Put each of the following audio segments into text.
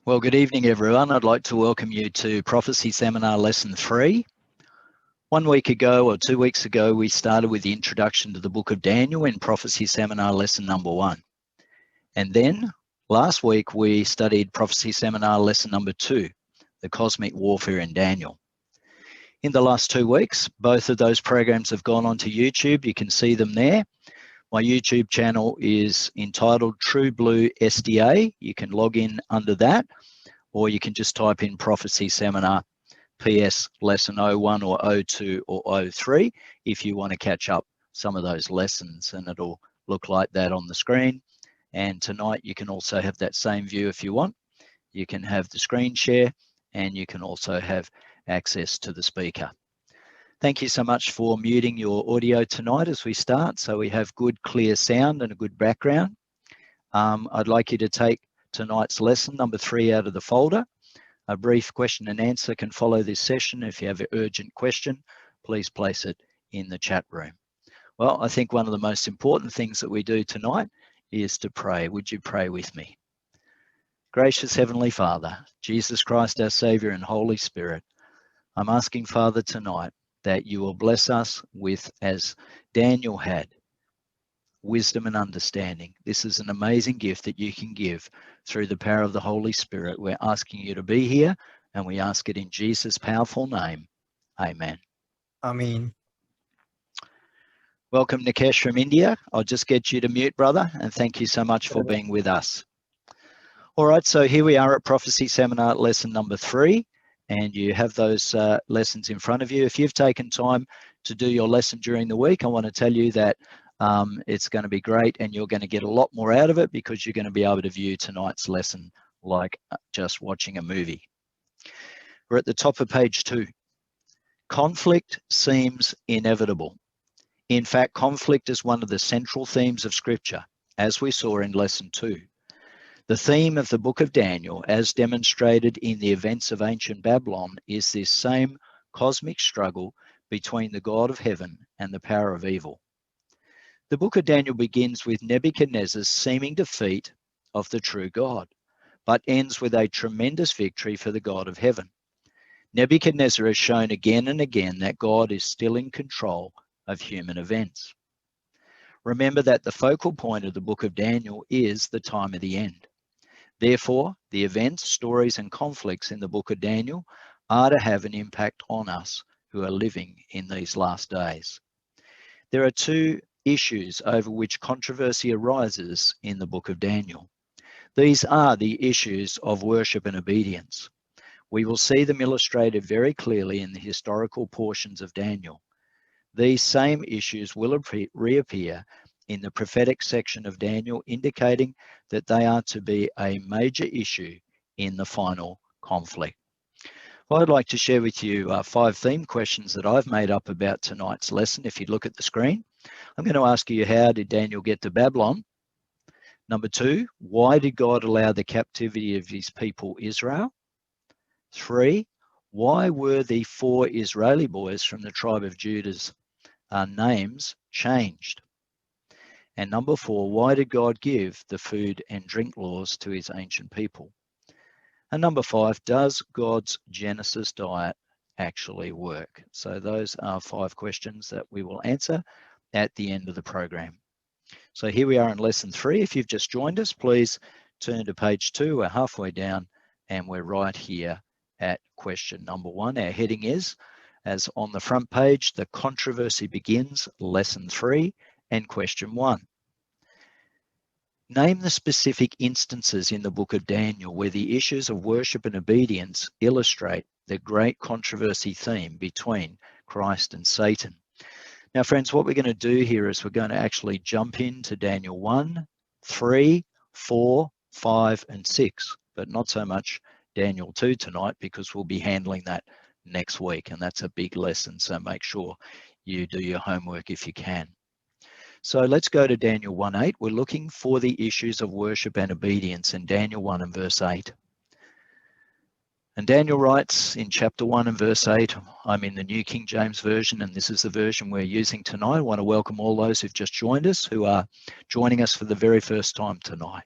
Well, good evening, everyone. I'd like to welcome you to Prophecy Seminar Lesson 3. 1 week ago or 2 weeks ago, we started with the introduction to the book of Daniel in Prophecy Seminar Lesson number 1. And then last week, we studied Prophecy Seminar Lesson number 2, the cosmic warfare in Daniel. In the last 2 weeks, both of those programs have gone onto YouTube. You can see them there. My YouTube channel is entitled True Blue SDA. You can log in under that, or you can just type in Prophecy Seminar PS Lesson 01 or 02 or 03 if you want to catch up some of those lessons, and it'll look like that on the screen. And tonight you can also have that same view if you want. You can have the screen share, and you can also have access to the speaker. Thank you so much for muting your audio tonight as we start, so we have good clear sound and a good background. I'd like you to take tonight's lesson number 3 out of the folder. A brief question and answer can follow this session. If you have an urgent question, please place it in the chat room. Well, I think one of the most important things that we do tonight is to pray. Would you pray with me? Gracious Heavenly Father, Jesus Christ, our Savior, and Holy Spirit, I'm asking, Father, tonight that you will bless us with, as Daniel had, wisdom and understanding. This is an amazing gift that you can give through the power of the Holy Spirit. We're asking you to be here, and we ask it in Jesus' powerful name. Amen. Amen. Welcome, Nikesh from India. I'll just get you to mute, brother, and thank you so much for being with us. All right, so here we are at Prophecy Seminar Lesson number 3, and you have those lessons in front of you. If you've taken time to do your lesson during the week, I want to tell you that it's going to be great, and you're going to get a lot more out of it because you're going to be able to view tonight's lesson like just watching a movie. We're at the top of page 2. Conflict seems inevitable. In fact, conflict is one of the central themes of Scripture, as we saw in Lesson 2. The theme of the book of Daniel, as demonstrated in the events of ancient Babylon, is this same cosmic struggle between the God of heaven and the power of evil. The book of Daniel begins with Nebuchadnezzar's seeming defeat of the true God, but ends with a tremendous victory for the God of heaven. Nebuchadnezzar has shown again and again that God is still in control of human events. Remember that the focal point of the book of Daniel is the time of the end. Therefore, the events, stories, and conflicts in the book of Daniel are to have an impact on us who are living in these last days. There are 2 issues over which controversy arises in the book of Daniel. These are the issues of worship and obedience. We will see them illustrated very clearly in the historical portions of Daniel. These same issues will reappear in the prophetic section of Daniel, indicating that they are to be a major issue in the final conflict. Well, I'd like to share with you 5 theme questions that I've made up about tonight's lesson. If you look at the screen, I'm going to ask you, how did Daniel get to Babylon? Number 2, why did God allow the captivity of his people Israel? 3, why were the 4 Israeli boys from the tribe of Judah's names changed? And number 4, why did God give the food and drink laws to his ancient people? And number 5, does God's Genesis diet actually work? So those are 5 questions that we will answer at the end of the program. So here we are in lesson 3. If you've just joined us, please turn to page 2. We're halfway down, and we're right here at question number 1. Our heading is, as on the front page, the controversy begins, lesson 3 and question 1. Name the specific instances in the book of Daniel where the issues of worship and obedience illustrate the great controversy theme between Christ and Satan. Now, friends, what we're going to do here is we're going to actually jump into Daniel 1, 3, 4, 5, and 6, but not so much Daniel 2 tonight, because we'll be handling that next week, and that's a big lesson, so make sure you do your homework if you can. So let's go to Daniel 1:8. We're looking for the issues of worship and obedience in Daniel 1 and verse 8. And Daniel writes in chapter 1 and verse 8, I'm in the New King James Version, and this is the version we're using tonight. I want to welcome all those who've just joined us, who are joining us for the very first time tonight.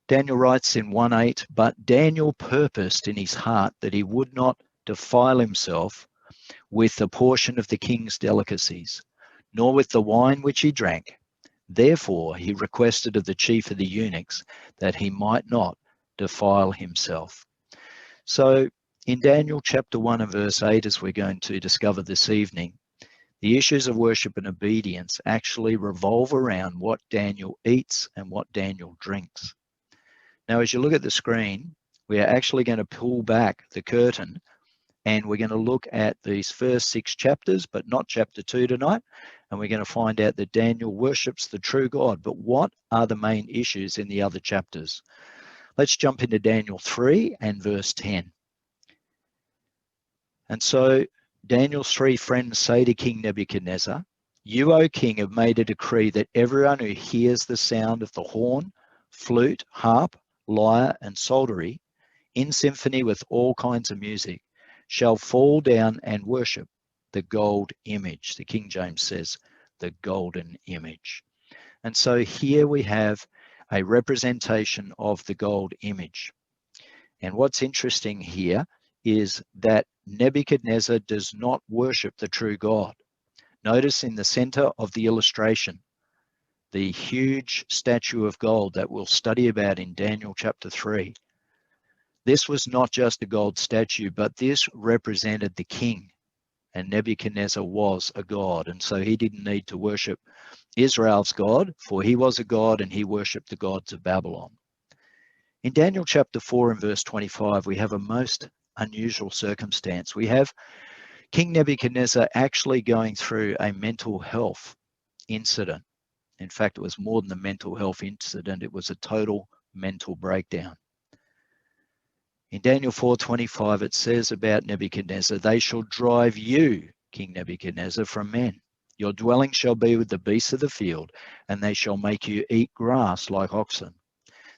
Daniel writes in 1:8, but Daniel purposed in his heart that he would not defile himself with a portion of the king's delicacies, nor with the wine which he drank. Therefore he requested of the chief of the eunuchs that he might not defile himself. So in Daniel chapter 1 and verse 8, as we're going to discover this evening, the issues of worship and obedience actually revolve around what Daniel eats and what Daniel drinks. Now, as you look at the screen, we are actually going to pull back the curtain and we're going to look at these first 6 chapters, but not chapter 2 tonight. And we're going to find out that Daniel worships the true God. But what are the main issues in the other chapters? Let's jump into Daniel 3 and verse 10. And so Daniel's 3 friends say to King Nebuchadnezzar, you, O king, have made a decree that everyone who hears the sound of the horn, flute, harp, lyre, and psaltery, in symphony with all kinds of music, shall fall down and worship the gold image. The King James says the golden image. And so here we have a representation of the gold image. And what's interesting here is that Nebuchadnezzar does not worship the true God. Notice in the center of the illustration, the huge statue of gold that we'll study about in Daniel chapter 3. This was not just a gold statue, but this represented the king. And Nebuchadnezzar was a god, and so he didn't need to worship Israel's God, for he was a god and he worshipped the gods of Babylon. In Daniel chapter 4 and verse 25, we have a most unusual circumstance. We have King Nebuchadnezzar actually going through a mental health incident. In fact, it was more than a mental health incident, it was a total mental breakdown. In Daniel 4:25, it says about Nebuchadnezzar, they shall drive you, King Nebuchadnezzar, from men. Your dwelling shall be with the beasts of the field, and they shall make you eat grass like oxen.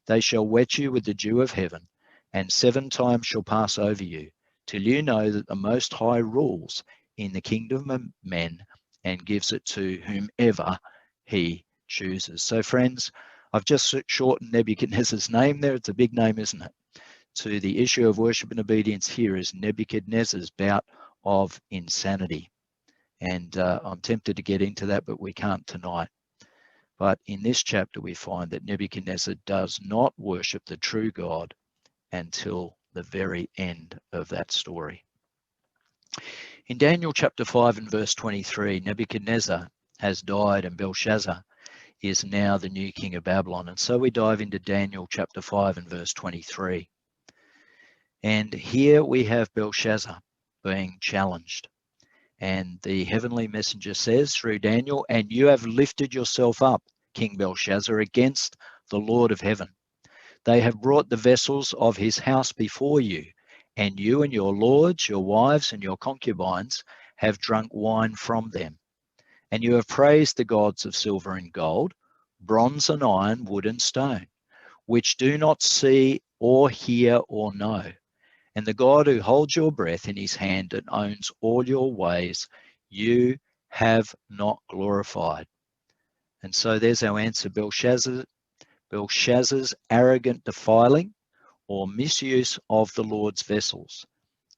They shall wet you with the dew of heaven, and 7 times shall pass over you, till you know that the Most High rules in the kingdom of men and gives it to whomever he chooses. So friends, I've just shortened Nebuchadnezzar's name there. It's a big name, isn't it? To the issue of worship and obedience here is Nebuchadnezzar's bout of insanity. And I'm tempted to get into that, but we can't tonight. But in this chapter, we find that Nebuchadnezzar does not worship the true God until the very end of that story. In Daniel chapter 5 and verse 23, Nebuchadnezzar has died and Belshazzar is now the new king of Babylon. And so we dive into Daniel chapter 5 and verse 23. And here we have Belshazzar being challenged. And the heavenly messenger says through Daniel, and you have lifted yourself up, King Belshazzar, against the Lord of heaven. They have brought the vessels of his house before you, and you and your lords, your wives, and your concubines have drunk wine from them. And you have praised the gods of silver and gold, bronze and iron, wood and stone, which do not see or hear or know. And the God who holds your breath in his hand and owns all your ways, you have not glorified. And so there's our answer. Belshazzar's arrogant defiling or misuse of the Lord's vessels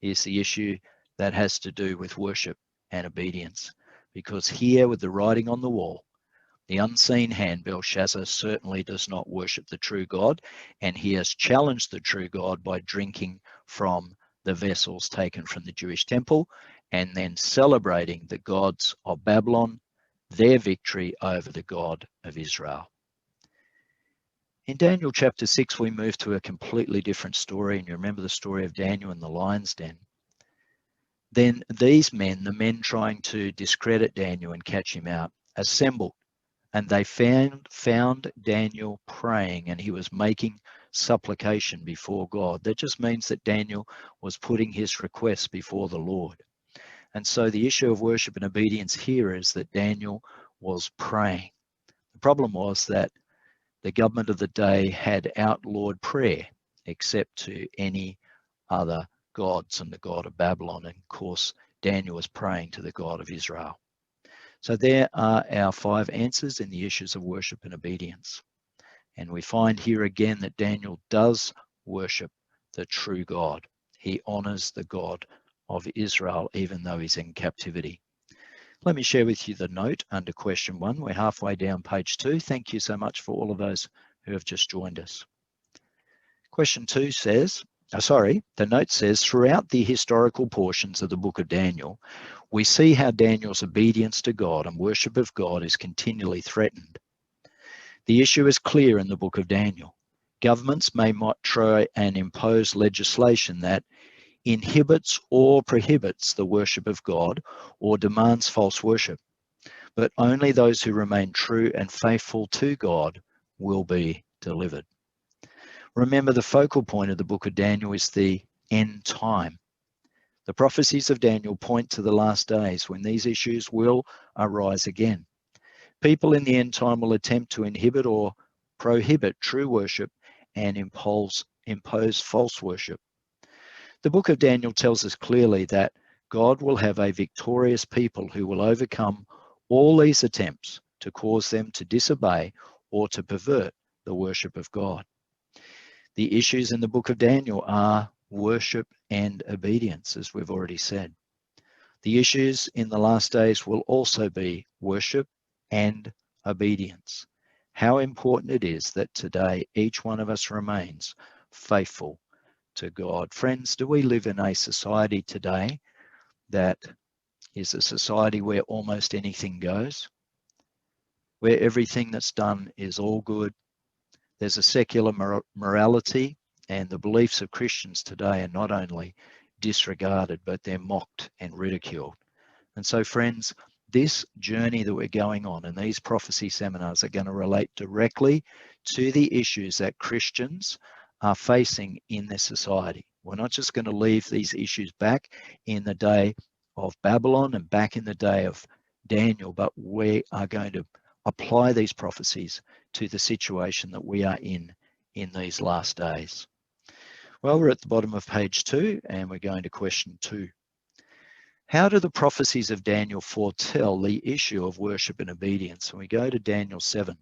is the issue that has to do with worship and obedience. Because here with the writing on the wall, the unseen hand, Belshazzar certainly does not worship the true God, and he has challenged the true God by drinking from the vessels taken from the Jewish temple and then celebrating the gods of Babylon, their victory over the God of Israel. In Daniel chapter 6, we move to a completely different story, and you remember the story of Daniel in the lion's den. Then these men, the men trying to discredit Daniel and catch him out, assembled. And they found Daniel praying, and he was making supplication before God. That just means that Daniel was putting his requests before the Lord. And so the issue of worship and obedience here is that Daniel was praying. The problem was that the government of the day had outlawed prayer except to any other gods and the God of Babylon. And of course, Daniel was praying to the God of Israel. So there are our 5 answers in the issues of worship and obedience. And we find here again that Daniel does worship the true God. He honors the God of Israel, even though he's in captivity. Let me share with you the note under question 1. We're halfway down page 2. Thank you so much for all of those who have just joined us. Question 2 says, the note says, throughout the historical portions of the book of Daniel, we see how Daniel's obedience to God and worship of God is continually threatened. The issue is clear in the book of Daniel. Governments may try and impose legislation that inhibits or prohibits the worship of God or demands false worship, but only those who remain true and faithful to God will be delivered. Remember, the focal point of the book of Daniel is the end time. The prophecies of Daniel point to the last days when these issues will arise again. People in the end time will attempt to inhibit or prohibit true worship and impose false worship. The book of Daniel tells us clearly that God will have a victorious people who will overcome all these attempts to cause them to disobey or to pervert the worship of God. The issues in the book of Daniel are worship and obedience, as we've already said. The issues in the last days will also be worship and obedience. How important it is that today each one of us remains faithful to God. Friends, do we live in a society today that is a society where almost anything goes? Where everything that's done is all good? There's a secular morality, and the beliefs of Christians today are not only disregarded, but they're mocked and ridiculed. And so, friends, this journey that we're going on and these prophecy seminars are going to relate directly to the issues that Christians are facing in this society. We're not just going to leave these issues back in the day of Babylon and back in the day of Daniel, but we are going to apply these prophecies to the situation that we are in these last days. Well, we're at the bottom of page 2 and we're going to question 2. How do the prophecies of Daniel foretell the issue of worship and obedience? And we go to Daniel 7.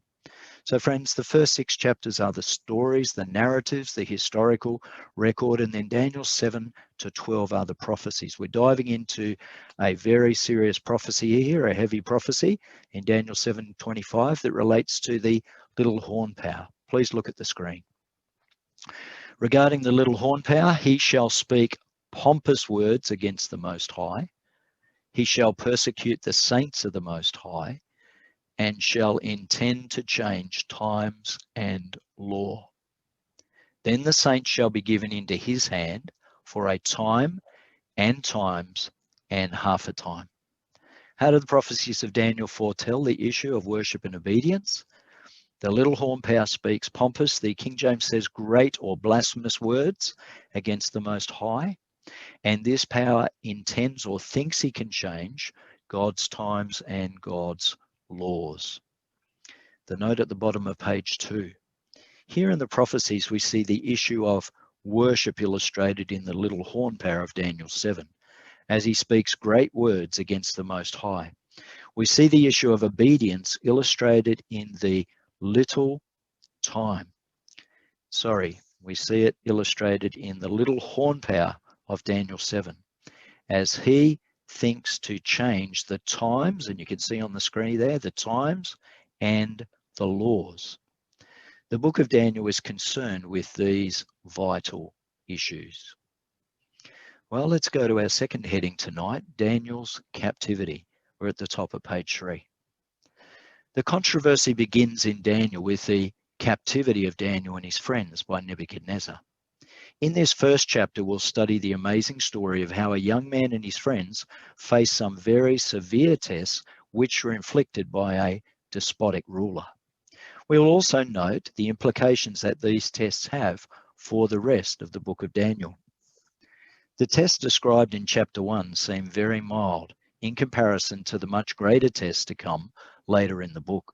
So friends, the first 6 chapters are the stories, the narratives, the historical record, and then Daniel 7 to 12 are the prophecies. We're diving into a very serious prophecy here, a heavy prophecy in Daniel 7:25 that relates to the little horn power. Please look at the screen. Regarding the little horn power, he shall speak pompous words against the Most High. He shall persecute the saints of the Most High, and shall intend to change times and law. Then the saints shall be given into his hand for a time and times and half a time. How do the prophecies of Daniel foretell the issue of worship and obedience? The little horn power speaks pompous, the King James says great or blasphemous words against the Most High. And this power intends or thinks he can change God's times and God's laws. The note at the bottom of page 2. Here in the prophecies, we see the issue of worship illustrated in the little horn power of Daniel 7, as he speaks great words against the Most High. We see the issue of obedience illustrated in the little time. We see it illustrated in the little horn power of Daniel 7, as he thinks to change the times, and you can see on the screen there, the times and the laws. The book of Daniel is concerned with these vital issues. Well, let's go to our second heading tonight, Daniel's captivity. We're at the top of page 3. The controversy begins in Daniel with the captivity of Daniel and his friends by Nebuchadnezzar. In this first chapter, we'll study the amazing story of how a young man and his friends faced some very severe tests which were inflicted by a despotic ruler. We will also note the implications that these tests have for the rest of the book of Daniel. The tests described in chapter 1 seem very mild in comparison to the much greater tests to come later in the book.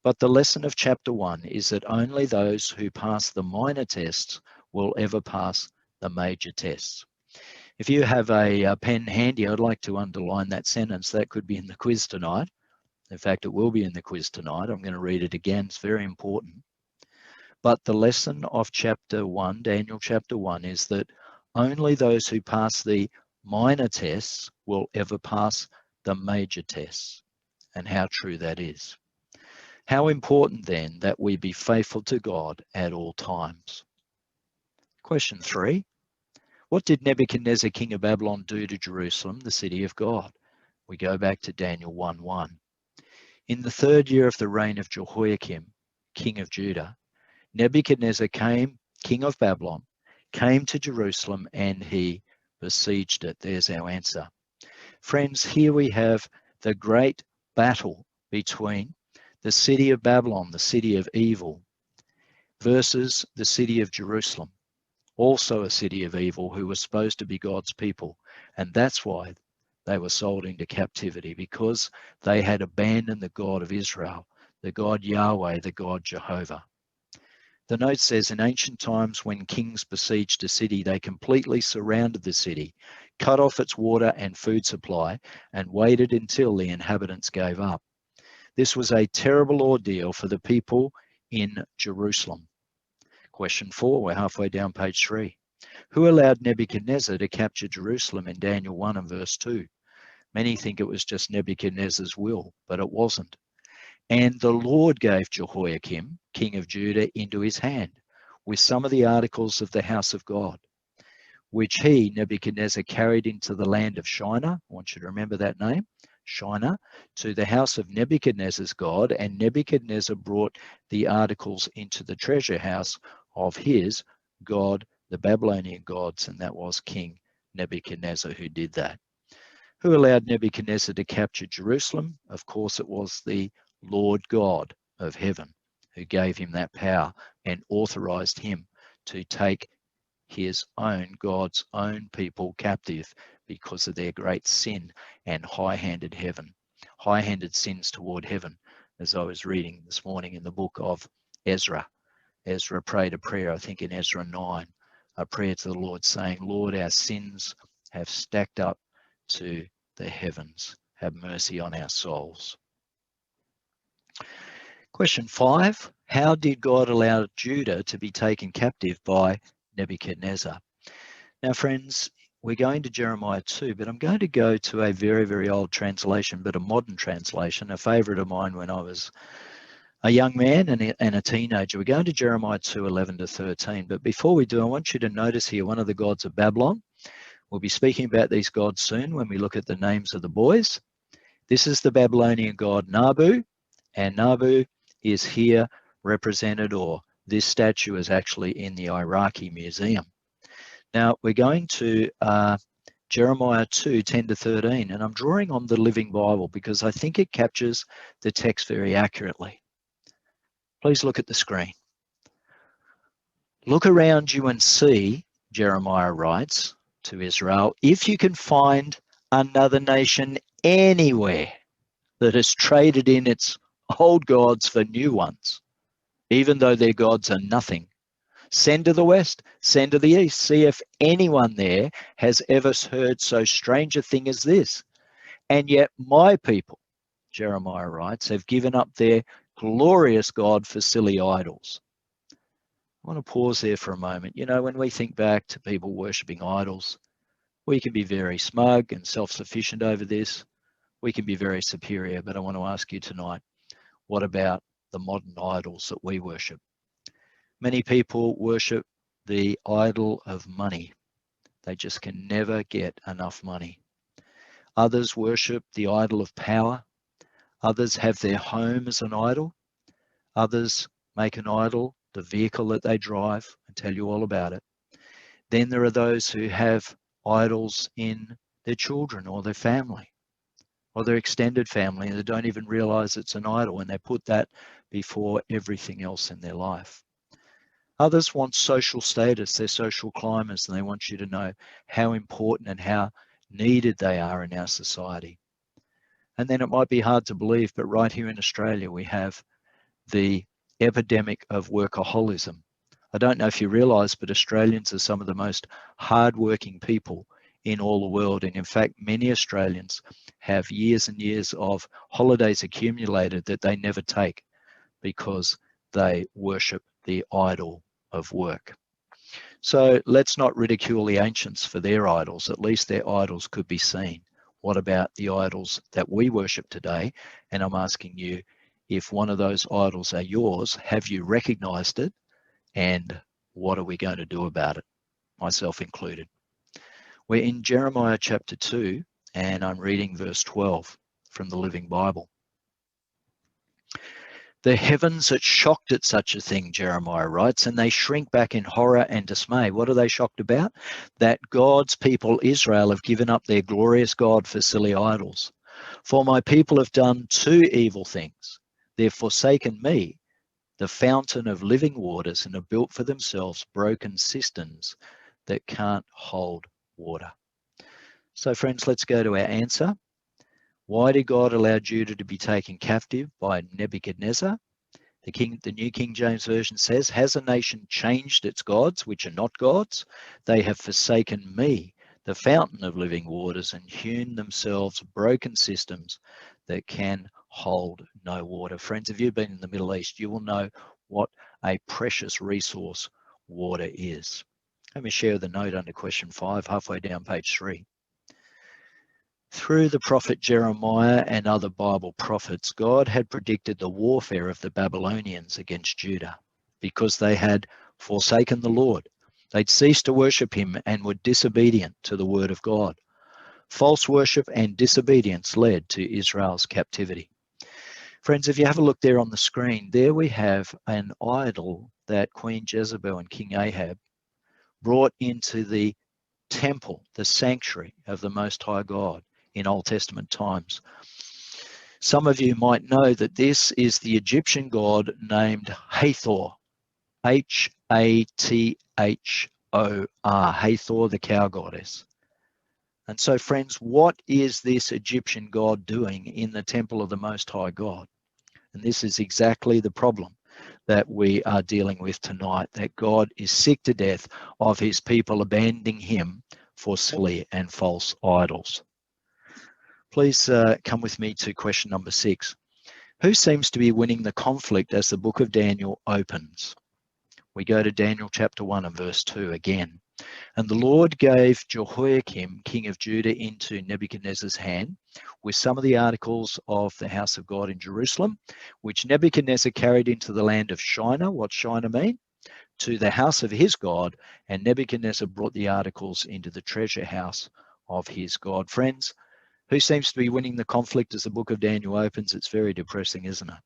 But the lesson of chapter 1 is that only those who pass the minor tests will ever pass the major tests. If you have a pen handy, I'd like to underline that sentence. That could be in the quiz tonight. In fact, it will be in the quiz tonight. I'm going to read it again. It's very important. But the lesson of chapter 1, Daniel chapter 1, is that only those who pass the minor tests will ever pass the major tests, and how true that is. How important then that we be faithful to God at all times. Question 3. What did Nebuchadnezzar, king of Babylon, do to Jerusalem, the city of God? We go back to Daniel 1:1. In the 3rd year of the reign of Jehoiakim, king of Judah, Nebuchadnezzar king of Babylon, came to Jerusalem and he besieged it. There's our answer. Friends, here we have the great battle between the city of Babylon, the city of evil, versus the city of Jerusalem, also a city of evil, who was supposed to be God's people. And that's why they were sold into captivity, because they had abandoned the God of Israel, the God Yahweh, the God Jehovah. The note says, in ancient times when kings besieged a city, they completely surrounded the city, cut off its water and food supply, and waited until the inhabitants gave up. This was a terrible ordeal for the people in Jerusalem. Question 4, we're halfway down page 3. Who allowed Nebuchadnezzar to capture Jerusalem in Daniel 1 and verse 2? Many think it was just Nebuchadnezzar's will, but it wasn't. And the Lord gave Jehoiakim, king of Judah, into his hand, with some of the articles of the house of God, which he, Nebuchadnezzar, carried into the land of Shinar. I want you to remember that name, Shinar, to the house of Nebuchadnezzar's God. And Nebuchadnezzar brought the articles into the treasure house of his God, the Babylonian gods, and that was King Nebuchadnezzar who did that. Who allowed Nebuchadnezzar to capture Jerusalem? Of course, it was the Lord God of heaven who gave him that power and authorized him to take his own, God's own people captive because of their great sin and high-handed sins toward heaven. As I was reading this morning in the book of Ezra, Ezra prayed a prayer, I think in Ezra 9, a prayer to the Lord saying, Lord, our sins have stacked up to the heavens. Have mercy on our souls. Question 5, how did God allow Judah to be taken captive by Nebuchadnezzar? Now, friends, we're going to Jeremiah 2, but I'm going to go to a very, very old translation, but a modern translation, a favorite of mine when I was a young man and a teenager. We're going to Jeremiah 2, 11 to 13. But before we do, I want you to notice here one of the gods of Babylon. We'll be speaking about these gods soon when we look at the names of the boys. This is the Babylonian god Nabu, and Nabu is here represented, or this statue is actually in the Iraqi Museum. Now we're going to Jeremiah 2, 10 to 13, and I'm drawing on the Living Bible because I think it captures the text very accurately. Please look at the screen. Look around you and see, Jeremiah writes to Israel, if you can find another nation anywhere that has traded in its old gods for new ones, even though their gods are nothing. Send to the west, send to the east, see if anyone there has ever heard so strange a thing as this. And yet my people, Jeremiah writes, have given up their glorious God for silly idols. I want to pause there for a moment. You know, when we think back to people worshipping idols, we can be very smug and self-sufficient over this. We can be very superior, but I want to ask you tonight, what about the modern idols that we worship? Many people worship the idol of money. They just can never get enough money. Others worship the idol of power. Others have their home as an idol. Others make an idol the vehicle that they drive. I tell you all about it. Then there are those who have idols in their children or their family or their extended family, and they don't even realize it's an idol, and they put that before everything else in their life. Others want social status, they're social climbers, and they want you to know how important and how needed they are in our society. And then it might be hard to believe, but right here in Australia, we have the epidemic of workaholism. I don't know if you realize, but Australians are some of the most hardworking people in all the world. And in fact, many Australians have years and years of holidays accumulated that they never take because they worship the idol of work. So let's not ridicule the ancients for their idols. At least their idols could be seen. What about the idols that we worship today? And I'm asking you, if one of those idols are yours, have you recognized it? And what are we going to do about it? Myself included. We're in Jeremiah chapter 2, and I'm reading verse 12 from the Living Bible. The heavens are shocked at such a thing, Jeremiah writes, and they shrink back in horror and dismay. What are they shocked about? That God's people, Israel, have given up their glorious God for silly idols. For my people have done two evil things. They've forsaken me, the fountain of living waters, and have built for themselves broken cisterns that can't hold water. So friends, let's go to our answer. Why did God allow Judah to be taken captive by Nebuchadnezzar? The New King James Version says, has a nation changed its gods, which are not gods? They have forsaken me, the fountain of living waters, and hewn themselves broken systems that can hold no water. Friends, if you've been in the Middle East, you will know what a precious resource water is. Let me share the note under question 5, halfway down page 3. Through the prophet Jeremiah and other Bible prophets, God had predicted the warfare of the Babylonians against Judah because they had forsaken the Lord. They'd ceased to worship him and were disobedient to the word of God. False worship and disobedience led to Israel's captivity. Friends, if you have a look there on the screen, there we have an idol that Queen Jezebel and King Ahab brought into the temple, the sanctuary of the Most High God in Old Testament times. Some of you might know that this is the Egyptian god named Hathor, H-A-T-H-O-R, Hathor, the cow goddess. And so, friends, what is this Egyptian god doing in the temple of the Most High God? And this is exactly the problem that we are dealing with tonight, that God is sick to death of his people abandoning him for silly and false idols. Please come with me to question number 6. Who seems to be winning the conflict as the book of Daniel opens? We go to Daniel chapter 1 and verse 2 again. And the Lord gave Jehoiakim, king of Judah, into Nebuchadnezzar's hand with some of the articles of the house of God in Jerusalem, which Nebuchadnezzar carried into the land of Shinar. What's Shinar mean? To the house of his God, and Nebuchadnezzar brought the articles into the treasure house of his God. Friends, who seems to be winning the conflict as the book of Daniel opens? It's very depressing, isn't it?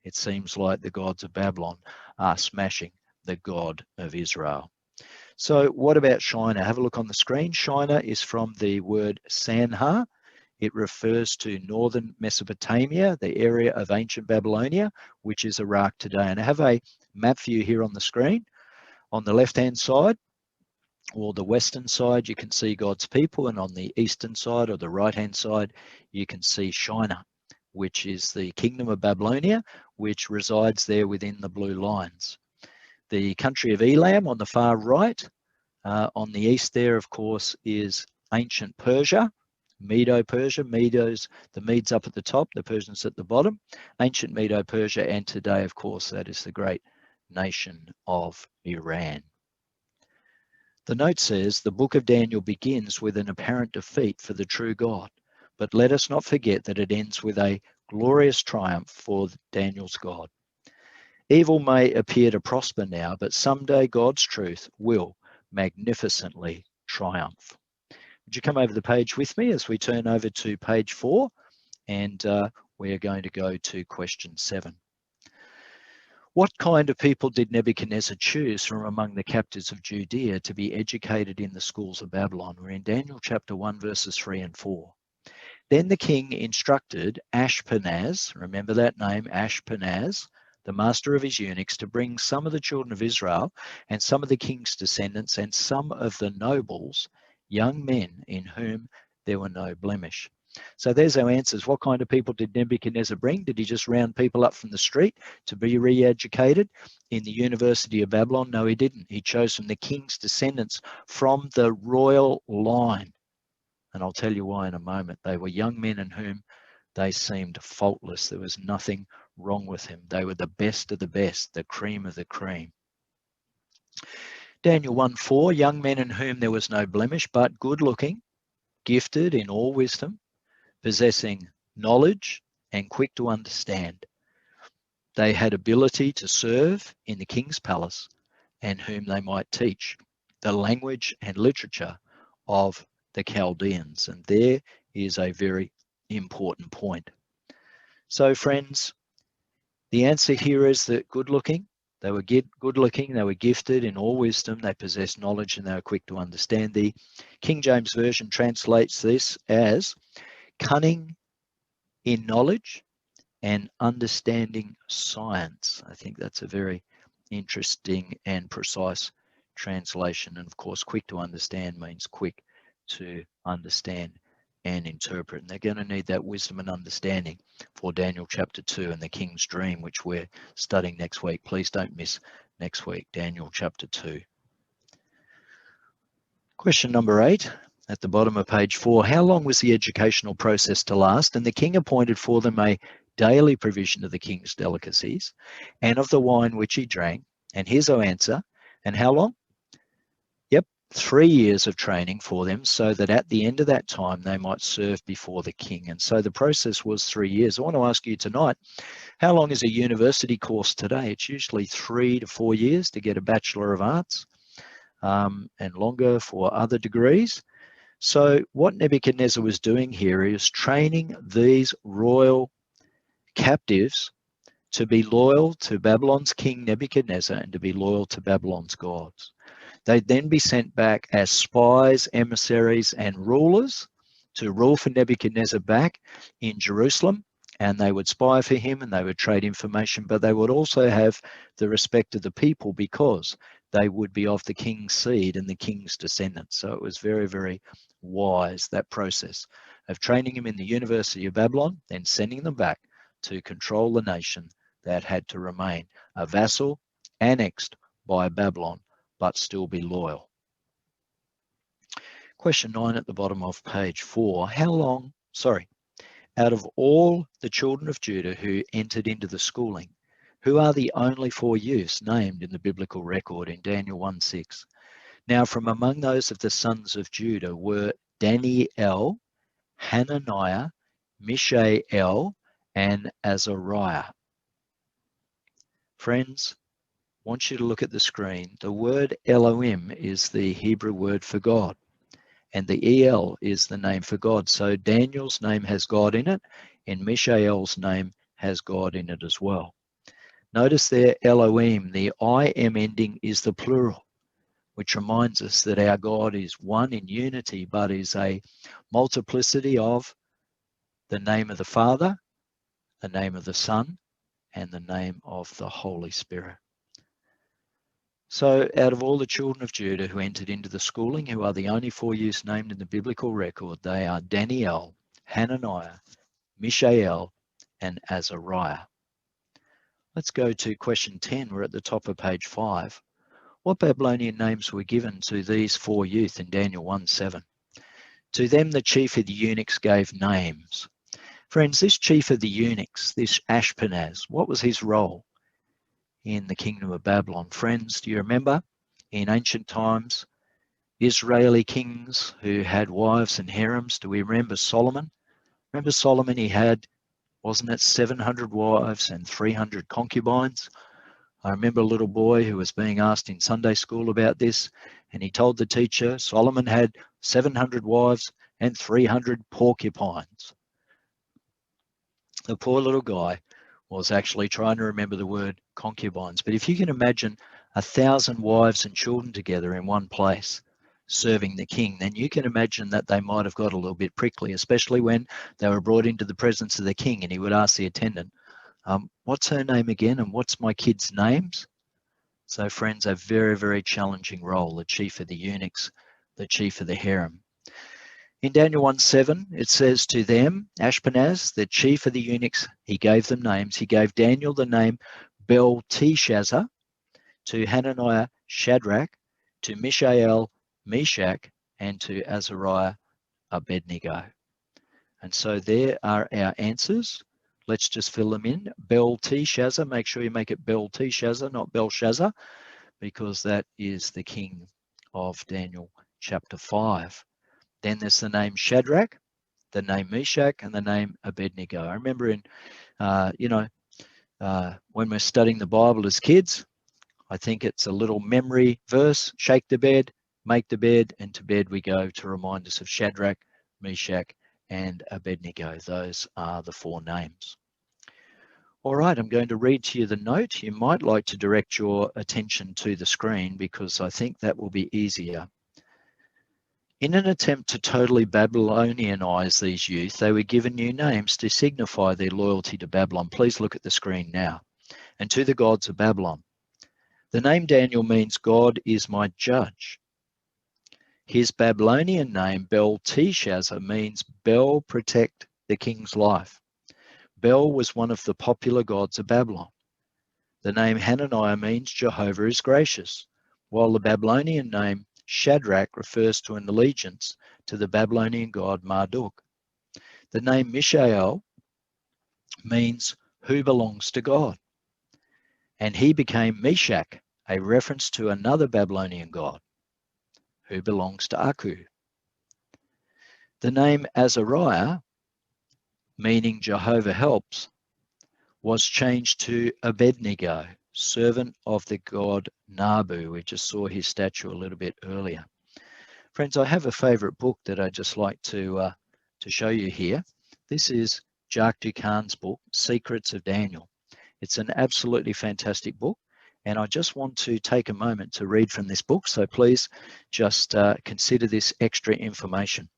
It seems like the gods of Babylon are smashing the God of Israel. So what about Shinar? Have a look on the screen. Shinar is from the word Sanhar. It refers to northern Mesopotamia, the area of ancient Babylonia, which is Iraq today. And I have a map for you here on the screen. On the left-hand side, or the western side, you can see God's people, and on the eastern side or the right-hand side, you can see Shinar, which is the kingdom of Babylonia, which resides there within the blue lines. The country of Elam on the far right. On the east there, of course, is ancient Persia, Medo-Persia. The Medes up at the top, the Persians at the bottom. Ancient Medo-Persia, and today, of course, that is the great nation of Iran. The note says the book of Daniel begins with an apparent defeat for the true God, but let us not forget that it ends with a glorious triumph for Daniel's God. Evil may appear to prosper now, but someday God's truth will magnificently triumph. Would you come over the page with me as we turn over to page 4, and we are going to go to question 7. What kind of people did Nebuchadnezzar choose from among the captives of Judea to be educated in the schools of Babylon? We're in Daniel chapter 1, verses 3 and 4. Then the king instructed Ashpenaz, remember that name, Ashpenaz, the master of his eunuchs, to bring some of the children of Israel and some of the king's descendants and some of the nobles, young men in whom there were no blemish. So there's our answers. What kind of people did Nebuchadnezzar bring? Did he just round people up from the street to be re-educated in the University of Babylon? No, he didn't. He chose from the king's descendants from the royal line. And I'll tell you why in a moment. They were young men in whom they seemed faultless. There was nothing wrong with him. They were the best of the best, the cream of the cream. Daniel 1:4, young men in whom there was no blemish, but good looking, gifted in all wisdom, possessing knowledge and quick to understand. They had ability to serve in the king's palace, and whom they might teach the language and literature of the Chaldeans. And there is a very important point. So friends, the answer here is that good looking, they were good looking, they were gifted in all wisdom, they possessed knowledge, and they were quick to understand. The King James Version translates this as cunning in knowledge and understanding science. I think that's a very interesting and precise translation. And of course, quick to understand means quick to understand and interpret. And they're going to need that wisdom and understanding for Daniel chapter 2 and the king's dream, which we're studying next week. Please don't miss next week, Daniel chapter 2. Question number 8 at the bottom of page 4. How long was the educational process to last? And the king appointed for them a daily provision of the king's delicacies and of the wine which he drank. And here's our answer. And how long? Yep, 3 years of training for them, so that at the end of that time they might serve before the king. And so the process was 3 years. I want to ask you tonight, how long is a university course today? It's usually 3 to 4 years to get a Bachelor of Arts, and longer for other degrees. So what Nebuchadnezzar was doing here is training these royal captives to be loyal to Babylon's king Nebuchadnezzar and to be loyal to Babylon's gods. They'd then be sent back as spies, emissaries, and rulers to rule for Nebuchadnezzar back in Jerusalem, and they would spy for him and they would trade information, but they would also have the respect of the people because they would be of the king's seed and the king's descendants. So it was very, very wise, that process of training him in the University of Babylon, then sending them back to control the nation that had to remain a vassal, annexed by Babylon, but still be loyal. Question 9 at the bottom of page 4. Out of all the children of Judah who entered into the schooling, who are the only 4 youths named in the biblical record in Daniel 1:6? Now from among those of the sons of Judah were Daniel, Hananiah, Mishael, and Azariah. Friends, I want you to look at the screen. The word Elohim is the Hebrew word for God, and the El is the name for God. So Daniel's name has God in it, and Mishael's name has God in it as well. Notice there, Elohim, the I-M ending is the plural, which reminds us that our God is one in unity, but is a multiplicity of the name of the Father, the name of the Son, and the name of the Holy Spirit. So out of all the children of Judah who entered into the schooling, who are the only 4 youths named in the biblical record, they are Daniel, Hananiah, Mishael, and Azariah. Let's go to question 10. We're at the top of page 5. What Babylonian names were given to these 4 youth in Daniel 1:7? To them the chief of the eunuchs gave names. Friends, this chief of the eunuchs, this Ashpenaz, what was his role in the kingdom of Babylon? Friends, do you remember in ancient times, Israeli kings who had wives and harems? Do we remember Solomon? Remember Solomon, he had, wasn't it 700 wives and 300 concubines? I remember a little boy who was being asked in Sunday school about this, and he told the teacher Solomon had 700 wives and 300 porcupines. The poor little guy was actually trying to remember the word concubines. But if you can imagine 1,000 wives and children together in one place serving the king, then you can imagine that they might have got a little bit prickly, especially when they were brought into the presence of the king and he would ask the attendant, what's her name again and what's my kids' names? So friends, a very, very challenging role, the chief of the eunuchs, the chief of the harem. In Daniel 1:7, it says to them, Ashpenaz, the chief of the eunuchs, he gave them names. He gave Daniel the name Belteshazzar, to Hananiah, Shadrach, to Mishael, Meshach, and to Azariah, Abednego. And so there are our answers. Let's just fill them in. Belteshazzar, make sure you make it Belteshazzar, not Belshazzar. because that is the king of Daniel chapter 5. Then there's the name Shadrach, the name Meshach, and the name Abednego. I remember in, when we're studying the Bible as kids, I think it's a little memory verse: shake the bed, make the bed, and to bed we go, to remind us of Shadrach, Meshach, and Abednego. Those are the 4 names. All right, I'm going to read to you the note. You might like to direct your attention to the screen because I think that will be easier. In an attempt to totally Babylonianize these youth, they were given new names to signify their loyalty to Babylon. Please look at the screen now. And to the gods of Babylon. The name Daniel means God is my judge. His Babylonian name, Belteshazzar, means Bel, protect the king's life. Bel was one of the popular gods of Babylon. The name Hananiah means Jehovah is gracious, while the Babylonian name Shadrach refers to an allegiance to the Babylonian god Marduk. The name Mishael means who belongs to God. And he became Meshach, a reference to another Babylonian god who belongs to Aku. The name Azariah, meaning Jehovah helps, was changed to Abednego, servant of the god Nabu. We just saw his statue a little bit earlier. Friends, I have a favorite book that I'd just like to show you here. This is Jacques Ducan's book, Secrets of Daniel. It's an absolutely fantastic book, and I just want to take a moment to read from this book, so please just consider this extra information.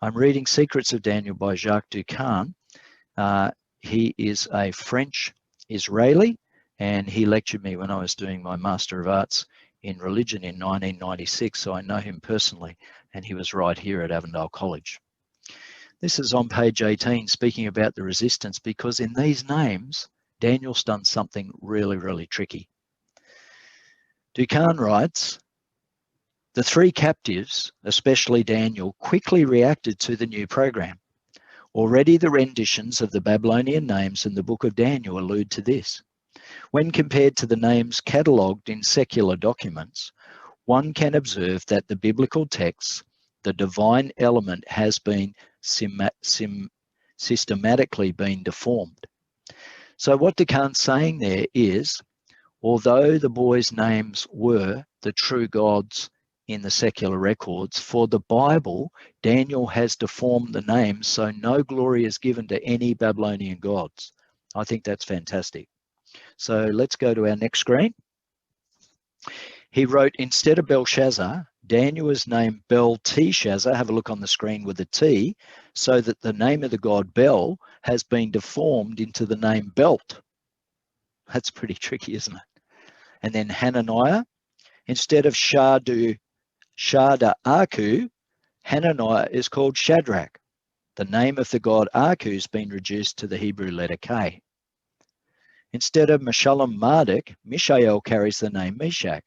I'm reading Secrets of Daniel by Jacques Ducan. He is a French Israeli, and he lectured me when I was doing my Master of Arts in Religion in 1996, so I know him personally, and he was right here at Avondale College. This is on page 18, speaking about the resistance, because in these names, Daniel's done something really, really tricky. Ducan writes, the 3 captives, especially Daniel, quickly reacted to the new program. Already the renditions of the Babylonian names in the book of Daniel allude to this. When compared to the names catalogued in secular documents, one can observe that the biblical texts, the divine element has been systematically been deformed. So what Ducan's saying there is, although the boys' names were the true gods in the secular records, for the Bible, Daniel has deformed the names so no glory is given to any Babylonian gods. I think that's fantastic. So let's go to our next screen. He wrote, instead of Belshazzar, Daniel was named Belteshazzar. Have a look on the screen with a T, so that the name of the god Bel has been deformed into the name Belt. That's pretty tricky, isn't it? And then Hananiah, instead of Shada Aku, Hananiah is called Shadrach. The name of the god Aku has been reduced to the Hebrew letter K. Instead of Meshulam Marduk, Mishael carries the name Meshach.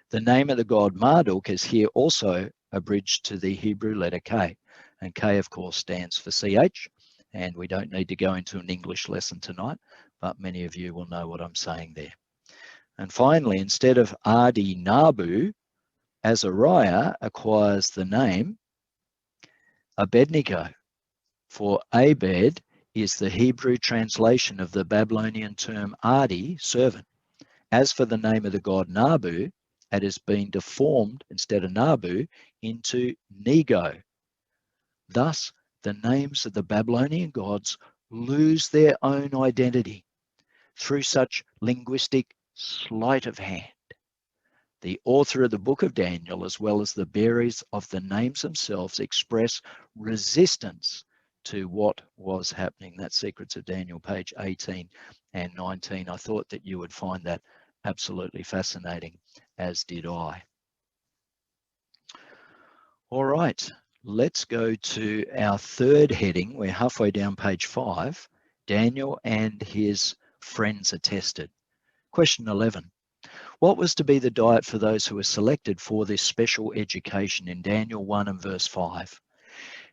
The name of the god Marduk is here also abridged to the Hebrew letter K. And K, of course, stands for CH. And we don't need to go into an English lesson tonight, but many of you will know what I'm saying there. And finally, instead of Adi Nabu, Azariah acquires the name Abednego, for Abed is the Hebrew translation of the Babylonian term Adi, servant. As for the name of the god Nabu, it has been deformed instead of Nabu into Nego. Thus, the names of the Babylonian gods lose their own identity through such linguistic sleight of hand. The author of the book of Daniel, as well as the bearers of the names themselves, express resistance to what was happening. That's Secrets of Daniel, page 18 and 19. I thought that you would find that absolutely fascinating, as did I. All right, let's go to our third heading. We're halfway down page 5. Daniel and his friends are tested. Question 11. What was to be the diet for those who were selected for this special education in Daniel 1 and verse 5?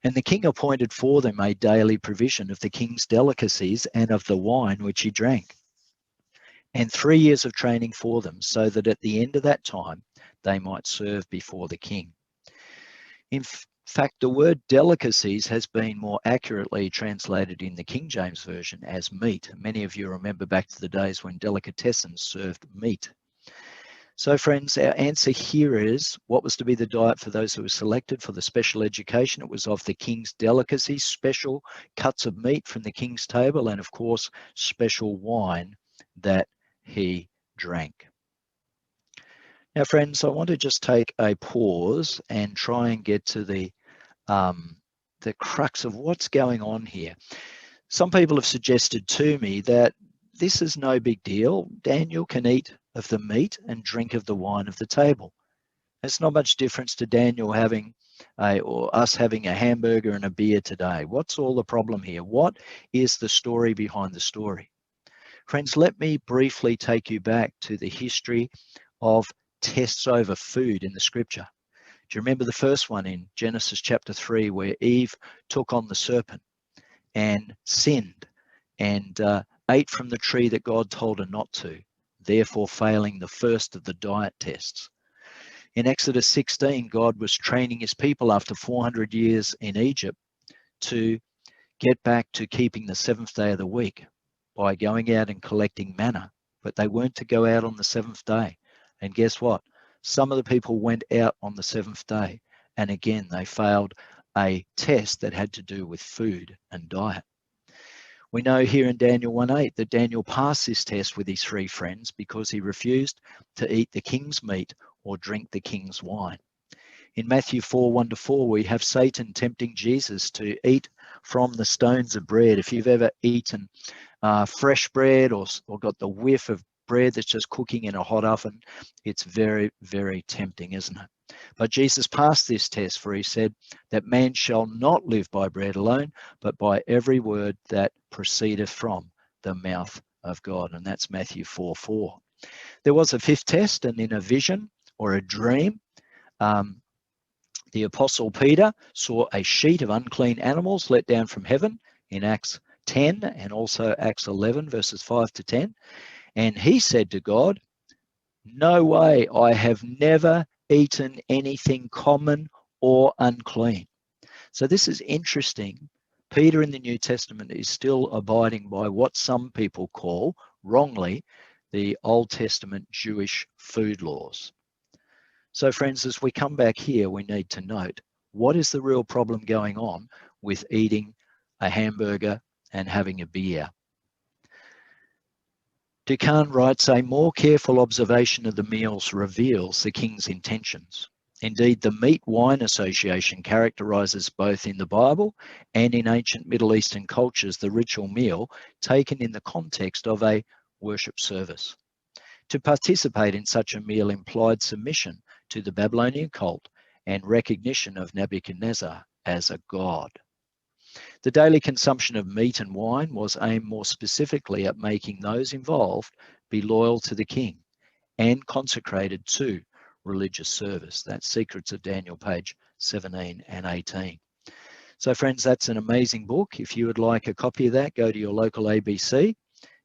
And the king appointed for them a daily provision of the king's delicacies and of the wine which he drank. and 3 years of training for them, so that at the end of that time they might serve before the king. In fact, the word delicacies has been more accurately translated in the King James Version as meat. Many of you remember back to the days when delicatessens served meat. So friends, our answer here is, what was to be the diet for those who were selected for the special education? It was of the king's delicacies, special cuts of meat from the king's table, and of course, special wine that he drank. Now, friends, I want to just take a pause and try and get to the crux of what's going on here. Some people have suggested to me that this is no big deal. Daniel can eat of the meat and drink of the wine of the table. It's not much difference to Daniel having or us having a hamburger and a beer today. What's all the problem here? What is the story behind the story? Friends, let me briefly take you back to the history of tests over food in the scripture. Do you remember the first one in Genesis chapter 3, where Eve took on the serpent and sinned and ate from the tree that God told her not to, therefore failing the first of the diet tests? In Exodus 16, God was training his people after 400 years in Egypt to get back to keeping the seventh day of the week by going out and collecting manna, but they weren't to go out on the seventh day. And guess what? Some of the people went out on the seventh day, and again, they failed a test that had to do with food and diet. We know here in Daniel 1:8 that Daniel passed this test with his 3 friends because he refused to eat the king's meat or drink the king's wine. In Matthew 4:1-4, we have Satan tempting Jesus to eat from the stones of bread. If you've ever eaten fresh bread or got the whiff of bread that's just cooking in a hot oven, it's very, very tempting, isn't it? But Jesus passed this test, for he said that man shall not live by bread alone, but by every word that proceedeth from the mouth of God. And that's Matthew 4:4. There was a 5th test, and in a vision or a dream, the Apostle Peter saw a sheet of unclean animals let down from heaven in Acts 10 and also Acts 11, verses 5-10. And he said to God, "No way, I have never eaten anything common or unclean." So this is interesting. Peter in the New Testament is still abiding by what some people call, wrongly, the Old Testament Jewish food laws. So friends, as we come back here, we need to note, what is the real problem going on with eating a hamburger and having a beer? Ducan writes, a more careful observation of the meals reveals the king's intentions. Indeed, the meat-wine association characterizes both in the Bible and in ancient Middle Eastern cultures the ritual meal taken in the context of a worship service. To participate in such a meal implied submission to the Babylonian cult and recognition of Nebuchadnezzar as a god. The daily consumption of meat and wine was aimed more specifically at making those involved be loyal to the king and consecrated to religious service. That's Secrets of Daniel, page 17 and 18. So friends, that's an amazing book. If you would like a copy of that, go to your local ABC.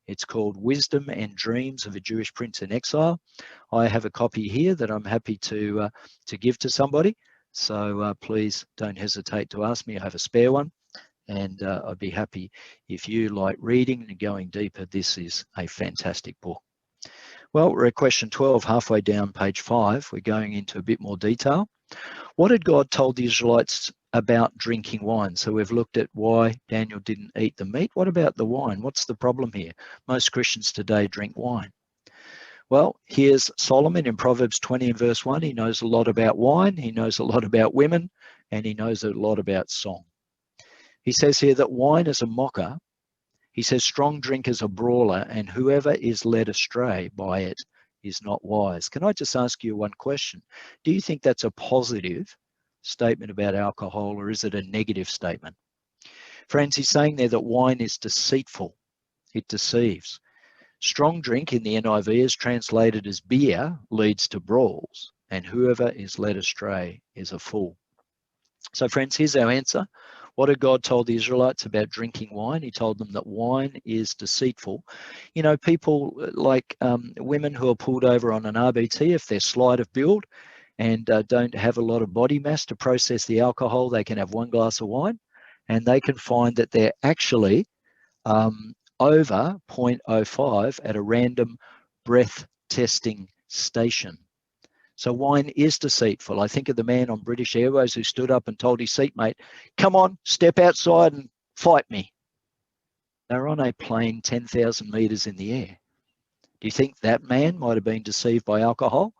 It's called Wisdom and Dreams of a Jewish Prince in Exile. I have a copy here that I'm happy to give to somebody. So please don't hesitate to ask me. I have a spare one, and I'd be happy if you like reading and going deeper. This is a fantastic book. Well, we're at question 12, halfway down page 5. We're going into a bit more detail. What had God told the Israelites about drinking wine? So we've looked at why Daniel didn't eat the meat. What about the wine? What's the problem here? Most Christians today drink wine. Well, here's Solomon in Proverbs 20 and verse 1. He knows a lot about wine, he knows a lot about women, and he knows a lot about song. He says here that wine is a mocker. He says strong drink is a brawler, and whoever is led astray by it is not wise. Can I just ask you one question? Do you think that's a positive statement about alcohol, or is it a negative statement? Friends, he's saying there that wine is deceitful. It deceives. Strong drink in the NIV is translated as beer leads to brawls, and whoever is led astray is a fool. So friends, here's our answer. What did God tell the Israelites about drinking wine? He told them that wine is deceitful. You know, people like women who are pulled over on an RBT, if they're slight of build and don't have a lot of body mass to process the alcohol, they can have one glass of wine and they can find that they're actually over 0.05 at a random breath testing station. So wine is deceitful. I think of the man on British Airways who stood up and told his seatmate, come on, step outside and fight me. They're on a plane 10,000 meters in the air. Do you think that man might have been deceived by alcohol?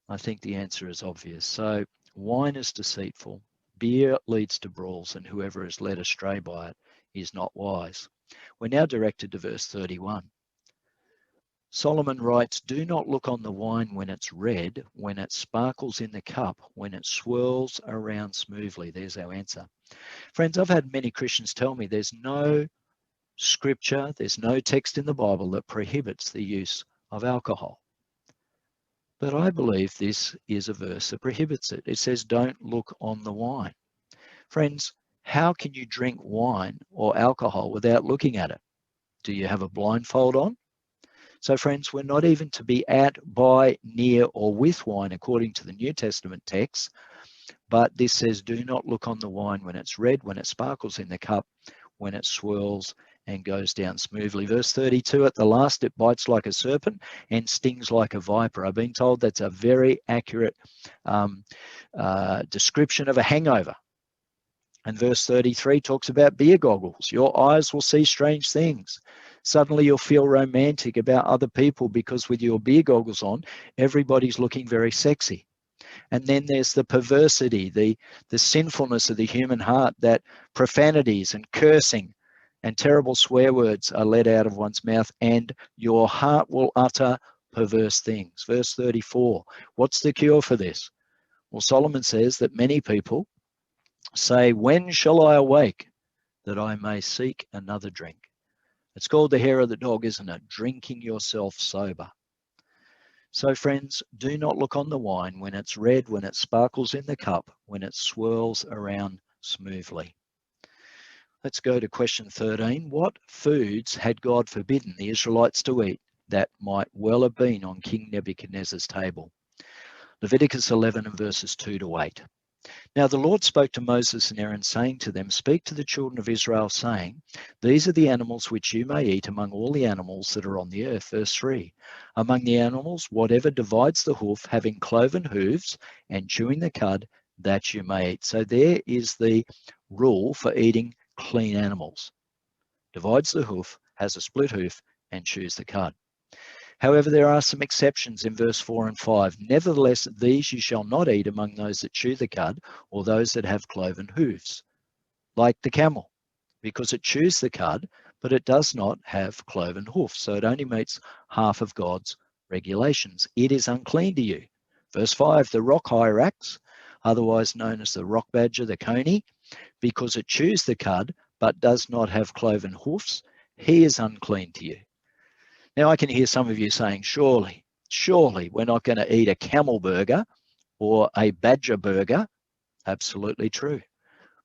I think the answer is obvious. So wine is deceitful. Beer leads to brawls, and whoever is led astray by it is not wise. We're now directed to verse 31. Solomon writes, do not look on the wine when it's red, when it sparkles in the cup, when it swirls around smoothly. There's our answer. Friends, I've had many Christians tell me there's no scripture, there's no text in the Bible that prohibits the use of alcohol. But I believe this is a verse that prohibits it. It says, don't look on the wine. Friends, how can you drink wine or alcohol without looking at it? Do you have a blindfold on? So friends, we're not even to be at, by, near, or with wine according to the New Testament text, but this says, do not look on the wine when it's red, when it sparkles in the cup, when it swirls and goes down smoothly. Verse 32, at the last it bites like a serpent and stings like a viper. I've been told that's a very accurate description of a hangover. And verse 33 talks about beer goggles. Your eyes will see strange things. Suddenly you'll feel romantic about other people because with your beer goggles on, everybody's looking very sexy. And then there's the perversity, the sinfulness of the human heart, that profanities and cursing and terrible swear words are let out of one's mouth, and your heart will utter perverse things. Verse 34, what's the cure for this? Well, Solomon says that many people say, when shall I awake that I may seek another drink? It's called the hair of the dog, isn't it? Drinking yourself sober. So friends, do not look on the wine when it's red, when it sparkles in the cup, when it swirls around smoothly. Let's go to question 13. What foods had God forbidden the Israelites to eat that might well have been on King Nebuchadnezzar's table? Leviticus 11 and verses 2 to 8. Now the Lord spoke to Moses and Aaron, saying to them, speak to the children of Israel, saying, these are the animals which you may eat among all the animals that are on the earth. Verse 3, among the animals, whatever divides the hoof, having cloven hooves and chewing the cud, that you may eat. So there is the rule for eating clean animals. Divides the hoof, has a split hoof, and chews the cud. However, there are some exceptions in verse 4 and 5. Nevertheless, these you shall not eat among those that chew the cud, or those that have cloven hooves, like the camel, because it chews the cud, but it does not have cloven hoofs. So it only meets half of God's regulations. It is unclean to you. Verse 5, the rock hyrax, otherwise known as the rock badger, the coney, because it chews the cud, but does not have cloven hoofs, he is unclean to you. Now I can hear some of you saying, surely we're not going to eat a camel burger or a badger burger. Absolutely true.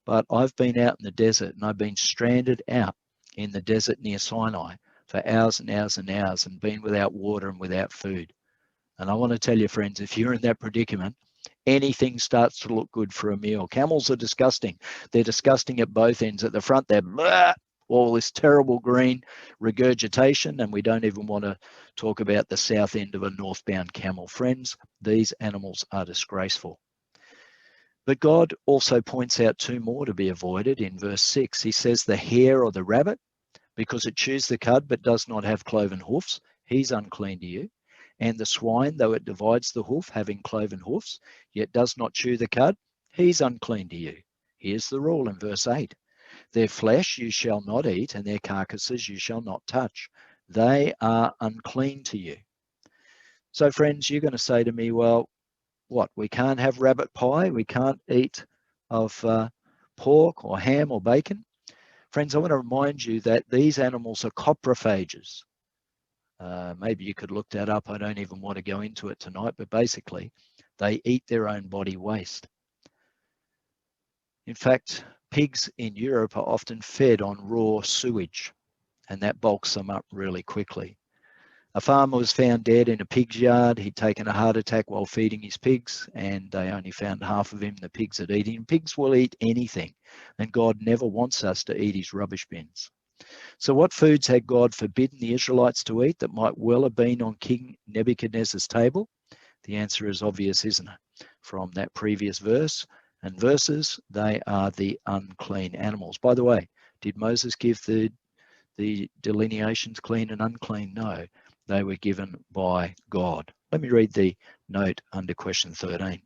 But I've been out in the desert, and I've been stranded out in the desert near Sinai for hours and hours and hours, and been without water and without food. And I want to tell you, friends, if you're in that predicament, anything starts to look good for a meal. Camels are disgusting. They're disgusting at both ends. At the front, they're blah, all this terrible green regurgitation, and we don't even want to talk about the south end of a northbound camel. Friends, these animals are disgraceful. But God also points out two more to be avoided in verse 6. He says the hare or the rabbit, because it chews the cud but does not have cloven hoofs, he's unclean to you. And the swine, though it divides the hoof, having cloven hoofs, yet does not chew the cud, he's unclean to you. Here's the rule in verse 8. Their flesh you shall not eat, and their carcasses you shall not touch. They are unclean to you. So friends, you're going to say to me, well, what? We can't have rabbit pie? We can't eat of pork or ham or bacon? Friends, I want to remind you that these animals are coprophages. Maybe you could look that up. I don't even want to go into it tonight, but basically they eat their own body waste. In fact, pigs in Europe are often fed on raw sewage, and that bulks them up really quickly. A farmer was found dead in a pig's yard. He'd taken a heart attack while feeding his pigs, and they only found half of him. The pigs had eaten him. Pigs will eat anything, and God never wants us to eat his rubbish bins. So what foods had God forbidden the Israelites to eat that might well have been on King Nebuchadnezzar's table? The answer is obvious, isn't it? From that previous verse and verses, they are the unclean animals. By the way, did Moses give the delineations clean and unclean? No, they were given by God. Let me read the note under question 13.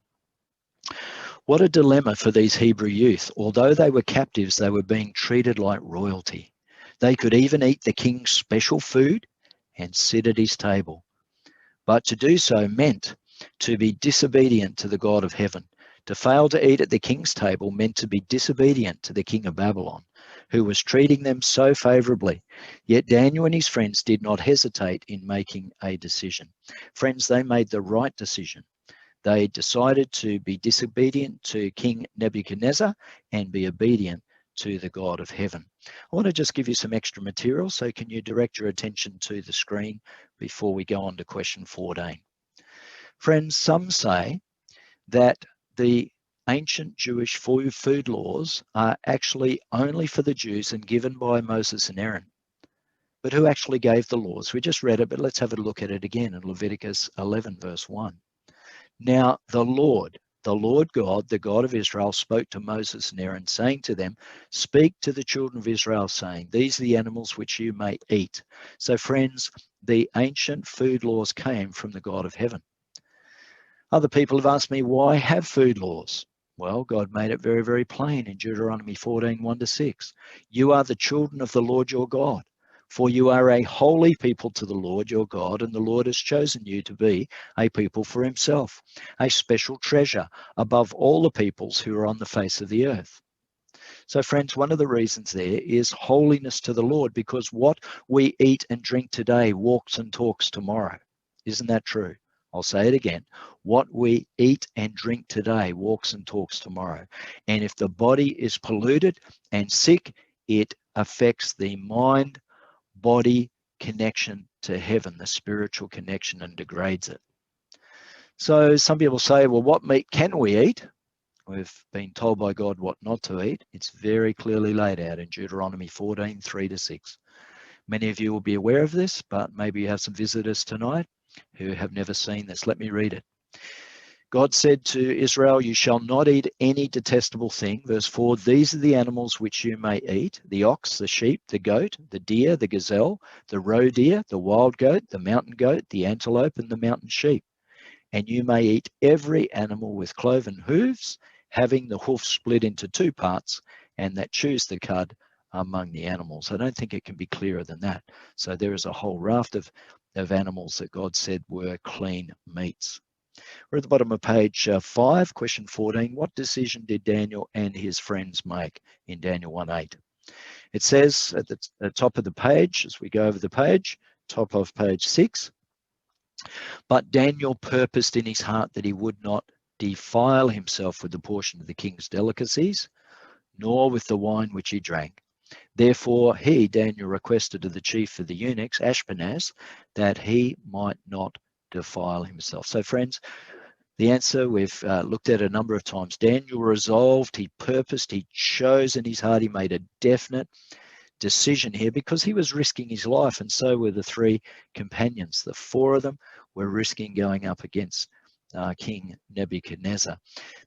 What a dilemma for these Hebrew youth. Although they were captives, they were being treated like royalty. They could even eat the king's special food and sit at his table. But to do so meant to be disobedient to the God of heaven. To fail to eat at the king's table meant to be disobedient to the king of Babylon, who was treating them so favorably. Yet Daniel and his friends did not hesitate in making a decision. Friends, they made the right decision. They decided to be disobedient to King Nebuchadnezzar and be obedient to the God of heaven. I want to just give you some extra material, so can you direct your attention to the screen before we go on to question 14. Friends, some say that the ancient Jewish food laws are actually only for the Jews and given by Moses and Aaron. But who actually gave the laws? We just read it, but let's have a look at it again in Leviticus 11, verse 1. Now the Lord God, the God of Israel, spoke to Moses and Aaron, saying to them, speak to the children of Israel, saying, these are the animals which you may eat. So friends, the ancient food laws came from the God of heaven. Other people have asked me, why have food laws? Well, God made it very, very plain in Deuteronomy 14, 1-6. You are the children of the Lord your God, for you are a holy people to the Lord your God, and the Lord has chosen you to be a people for himself, a special treasure above all the peoples who are on the face of the earth. So friends, one of the reasons there is holiness to the Lord, because what we eat and drink today walks and talks tomorrow. Isn't that true? I'll say it again. What we eat and drink today walks and talks tomorrow. And if the body is polluted and sick, it affects the mind-body connection to heaven, the spiritual connection, and degrades it. So some people say, well, what meat can we eat? We've been told by God what not to eat. It's very clearly laid out in Deuteronomy 14, 3-6. Many of you will be aware of this, but maybe you have some visitors tonight who have never seen this. Let me read it. God said to Israel, you shall not eat any detestable thing. Verse 4, these are the animals which you may eat, the ox, the sheep, the goat, the deer, the gazelle, the roe deer, the wild goat, the mountain goat, the antelope, and the mountain sheep. And you may eat every animal with cloven hooves, having the hoof split into two parts, and that chews the cud among the animals. I don't think it can be clearer than that. So there is a whole raft of animals that God said were clean meats. We're at the bottom of page 5, question 14. What decision did Daniel and his friends make in Daniel 1:8? It says at the top of the page, as we go over the page, top of page 6, but Daniel purposed in his heart that he would not defile himself with the portion of the king's delicacies, nor with the wine which he drank. Therefore he, Daniel, requested of the chief of the eunuchs, Ashpenaz, that he might not defile himself. So friends, the answer we've looked at a number of times. Daniel resolved, he purposed, he chose in his heart, he made a definite decision here because he was risking his life, and so were the three companions. The four of them were risking going up against King Nebuchadnezzar.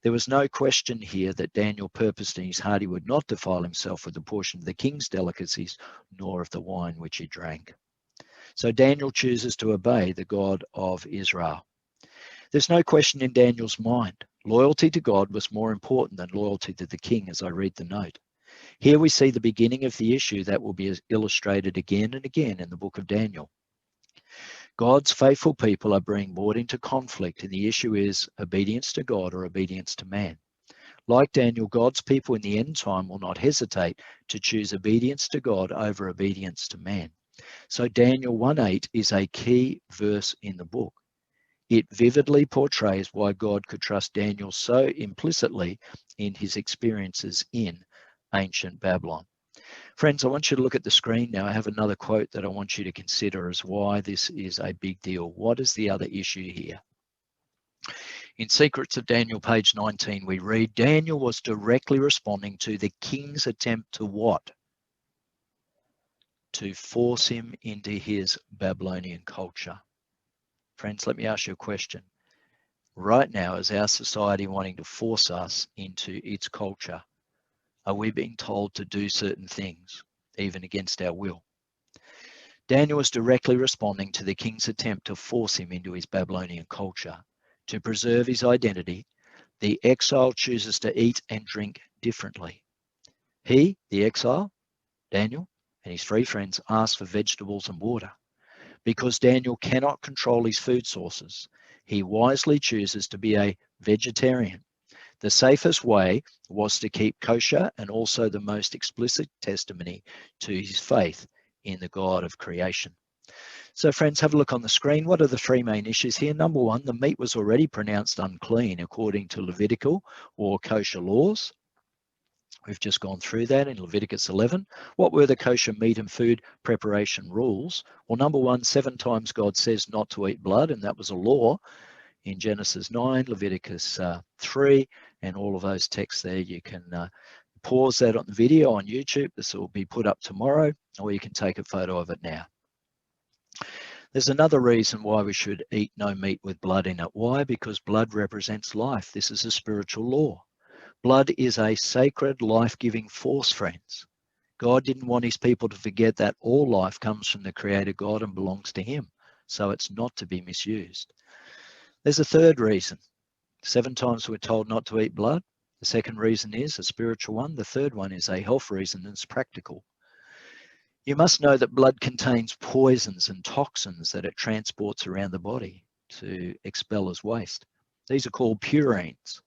There was no question here that Daniel purposed in his heart he would not defile himself with the portion of the king's delicacies, nor of the wine which he drank. So Daniel chooses to obey the God of Israel. There's no question in Daniel's mind. Loyalty to God was more important than loyalty to the king, as I read the note. Here we see the beginning of the issue that will be illustrated again and again in the book of Daniel. God's faithful people are being brought into conflict, and the issue is obedience to God or obedience to man. Like Daniel, God's people in the end time will not hesitate to choose obedience to God over obedience to man. So Daniel 1:8 is a key verse in the book. It vividly portrays why God could trust Daniel so implicitly in his experiences in ancient Babylon. Friends, I want you to look at the screen now. I have another quote that I want you to consider as why this is a big deal. What is the other issue here? In Secrets of Daniel, page 19, we read, Daniel was directly responding to the king's attempt to what? To force him into his Babylonian culture. Friends, let me ask you a question. Right now, is our society wanting to force us into its culture? Are we being told to do certain things, even against our will? Daniel was directly responding to the king's attempt to force him into his Babylonian culture. To preserve his identity, the exile chooses to eat and drink differently. He, the exile, Daniel, and his three friends ask for vegetables and water. Because Daniel cannot control his food sources, he wisely chooses to be a vegetarian. The safest way was to keep kosher and also the most explicit testimony to his faith in the God of creation. So friends, have a look on the screen. What are the three main issues here? Number one, the meat was already pronounced unclean according to Levitical or kosher laws. We've just gone through that in Leviticus 11. What were the kosher meat and food preparation rules? Well, number one, 7 times God says not to eat blood, and that was a law in Genesis 9, Leviticus 3, and all of those texts there. You can pause that on the video on YouTube. This will be put up tomorrow, or you can take a photo of it now. There's another reason why we should eat no meat with blood in it. Why? Because blood represents life. This is a spiritual law. Blood is a sacred, life-giving force, friends. God didn't want his people to forget that all life comes from the Creator God and belongs to him, so it's not to be misused. There's a third reason. 7 times we're told not to eat blood. The second reason is a spiritual one. The third one is a health reason, and it's practical. You must know that blood contains poisons and toxins that it transports around the body to expel as waste. These are called purines.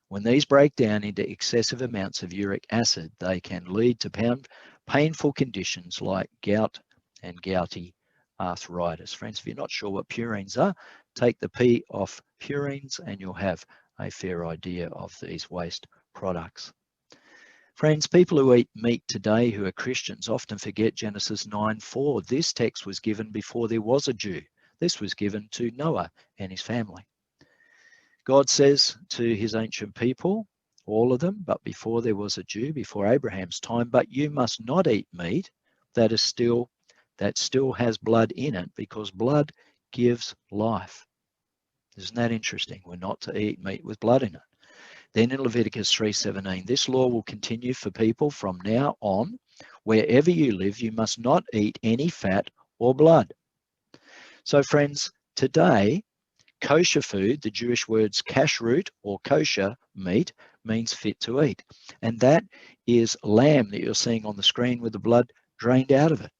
When these break down into excessive amounts of uric acid, they can lead to painful conditions like gout and gouty arthritis. Friends, if you're not sure what purines are, take the P off purines and you'll have a fair idea of these waste products. Friends, people who eat meat today who are Christians often forget Genesis 9:4. This text was given before there was a Jew. This was given to Noah and his family. God says to his ancient people, all of them, but before there was a Jew, before Abraham's time, but you must not eat meat that still has blood in it, because blood gives life. Isn't that interesting? We're not to eat meat with blood in it. Then in Leviticus 3:17, this law will continue for people from now on. Wherever you live, you must not eat any fat or blood. So friends, today, kosher food, the Jewish words kashrut or kosher meat, means fit to eat. And that is lamb that you're seeing on the screen with the blood drained out of it.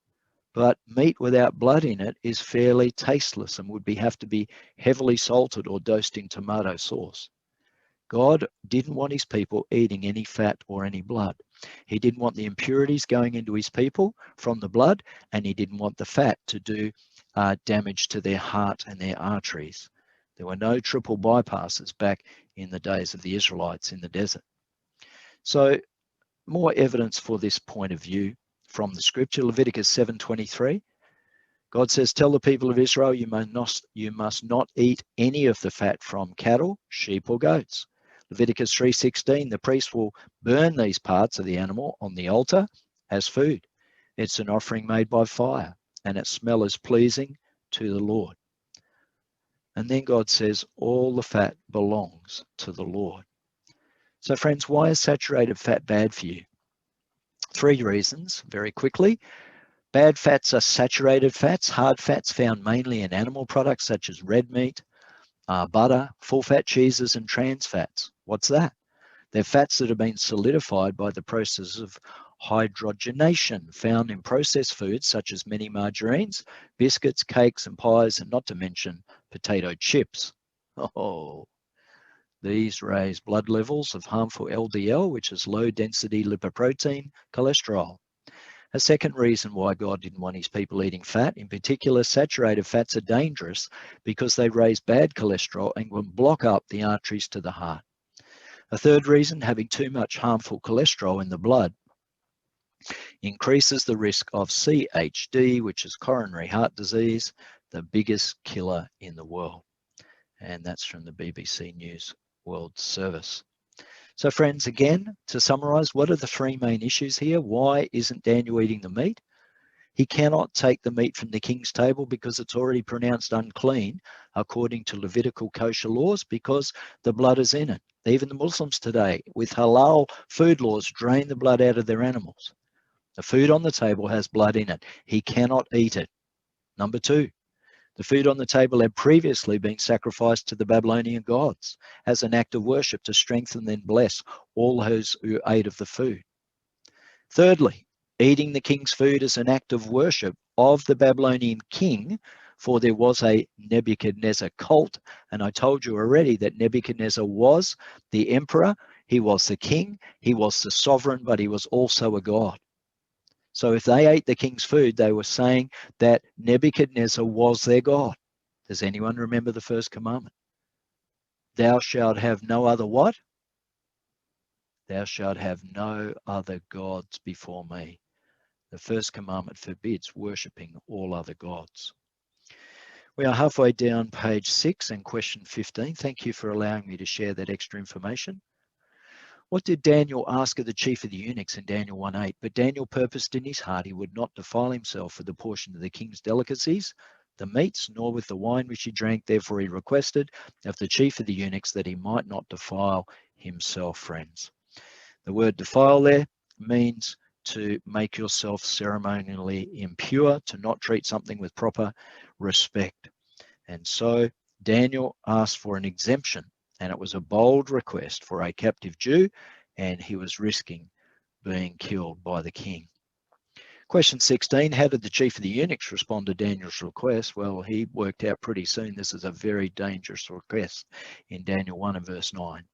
But meat without blood in it is fairly tasteless and would have to be heavily salted or dosed in tomato sauce. God didn't want his people eating any fat or any blood. He didn't want the impurities going into his people from the blood, and he didn't want the fat to do damage to their heart and their arteries. There were no triple bypasses back in the days of the Israelites in the desert. So more evidence for this point of view from the scripture, Leviticus 7:23. God says, tell the people of Israel, you must not eat any of the fat from cattle, sheep, or goats. Leviticus 3:16, the priest will burn these parts of the animal on the altar as food. It's an offering made by fire, and its smell is pleasing to the Lord. And then God says, all the fat belongs to the Lord. So friends, why is saturated fat bad for you? 3 reasons, very quickly. Bad fats are saturated fats, hard fats found mainly in animal products such as red meat, butter, full fat cheeses, and trans fats. What's that? They're fats that have been solidified by the process of hydrogenation found in processed foods such as many margarines, biscuits, cakes, and pies, and not to mention potato chips. Oh, these raise blood levels of harmful LDL, which is low density lipoprotein cholesterol. A second reason why God didn't want his people eating fat, in particular, saturated fats are dangerous because they raise bad cholesterol and will block up the arteries to the heart. A third reason, having too much harmful cholesterol in the blood increases the risk of CHD, which is coronary heart disease, the biggest killer in the world. And that's from the BBC News World Service. So friends, again, to summarize, what are the three main issues here? Why isn't Daniel eating the meat? He cannot take the meat from the king's table because it's already pronounced unclean according to Levitical kosher laws, because the blood is in it. Even the Muslims today, with halal food laws, drain the blood out of their animals. The food on the table has blood in it. He cannot eat it. Number two, the food on the table had previously been sacrificed to the Babylonian gods as an act of worship to strengthen and bless all those who ate of the food. Thirdly, eating the king's food is an act of worship of the Babylonian king, for there was a Nebuchadnezzar cult. And I told you already that Nebuchadnezzar was the emperor, he was the king, he was the sovereign, but he was also a god. So if they ate the king's food, they were saying that Nebuchadnezzar was their god. Does anyone remember the first commandment? Thou shalt have no other what? Thou shalt have no other gods before me. The first commandment forbids worshipping all other gods. We are halfway down page 6 and question 15. Thank you for allowing me to share that extra information. What did Daniel ask of the chief of the eunuchs in Daniel 1:8? But Daniel purposed in his heart he would not defile himself with the portion of the king's delicacies, the meats, nor with the wine which he drank. Therefore he requested of the chief of the eunuchs that he might not defile himself, friends. The word defile there means to make yourself ceremonially impure, to not treat something with proper respect. And so Daniel asked for an exemption, and it was a bold request for a captive Jew, and he was risking being killed by the king. Question 16, how did the chief of the eunuchs respond to Daniel's request? Well, he worked out pretty soon this is a very dangerous request in Daniel 1 and verse 9.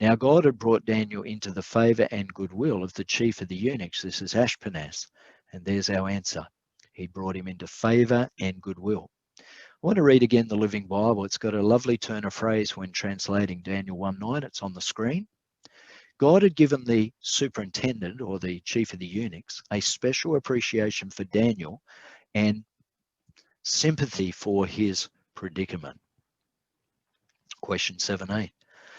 Now God had brought Daniel into the favor and goodwill of the chief of the eunuchs. This is Ashpenaz, and there's our answer. He brought him into favor and goodwill. I want to read again the Living Bible. It's got a lovely turn of phrase when translating Daniel 1:9. It's on the screen. God had given the superintendent, or the chief of the eunuchs, a special appreciation for Daniel and sympathy for his predicament. Question 7a.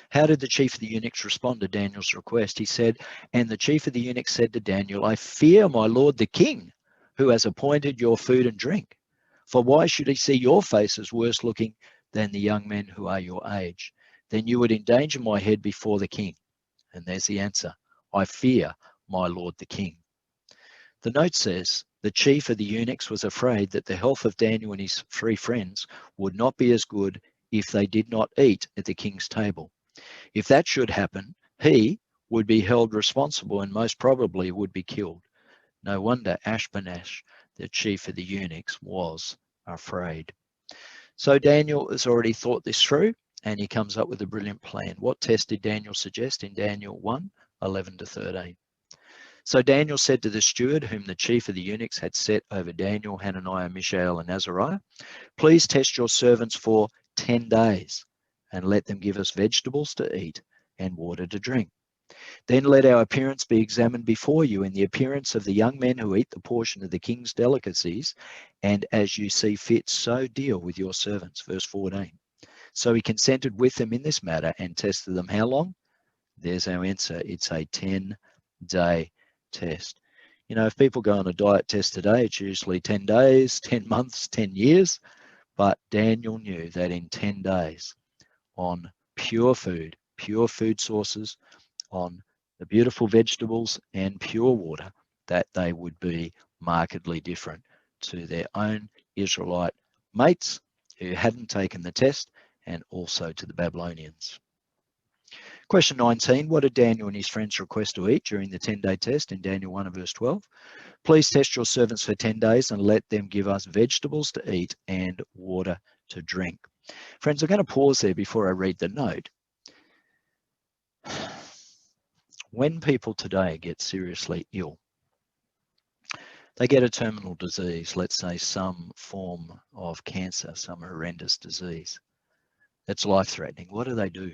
How did the chief of the eunuchs respond to Daniel's request? He said, and the chief of the eunuchs said to Daniel, I fear my lord the king, who has appointed your food and drink. For why should he see your faces worse looking than the young men who are your age? Then you would endanger my head before the king. And there's the answer. I fear my lord the king. The note says, the chief of the eunuchs was afraid that the health of Daniel and his 3 friends would not be as good if they did not eat at the king's table. If that should happen, he would be held responsible and most probably would be killed. No wonder Ashpenaz, the chief of the eunuchs, was afraid. So Daniel has already thought this through, and he comes up with a brilliant plan. What test did Daniel suggest in Daniel 1:11-13? So Daniel said to the steward, whom the chief of the eunuchs had set over Daniel, Hananiah, Mishael, and Azariah, please test your servants for 10 days, and let them give us vegetables to eat and water to drink. Then let our appearance be examined before you in the appearance of the young men who eat the portion of the king's delicacies, and as you see fit, so deal with your servants. Verse 14. So he consented with them in this matter and tested them. How long? There's our answer. It's a 10-day test. You know, if people go on a diet test today, it's usually 10 days, 10 months, 10 years. But Daniel knew that in 10 days, on pure food sources, on the beautiful vegetables and pure water, that they would be markedly different to their own Israelite mates who hadn't taken the test, and also to the Babylonians. Question 19, what did Daniel and his friends request to eat during the 10-day test in Daniel 1 and verse 12? Please test your servants for 10 days and let them give us vegetables to eat and water to drink. Friends, I'm going to pause there before I read the note. When people today get seriously ill, they get a terminal disease, let's say some form of cancer, some horrendous disease that's life-threatening. What do?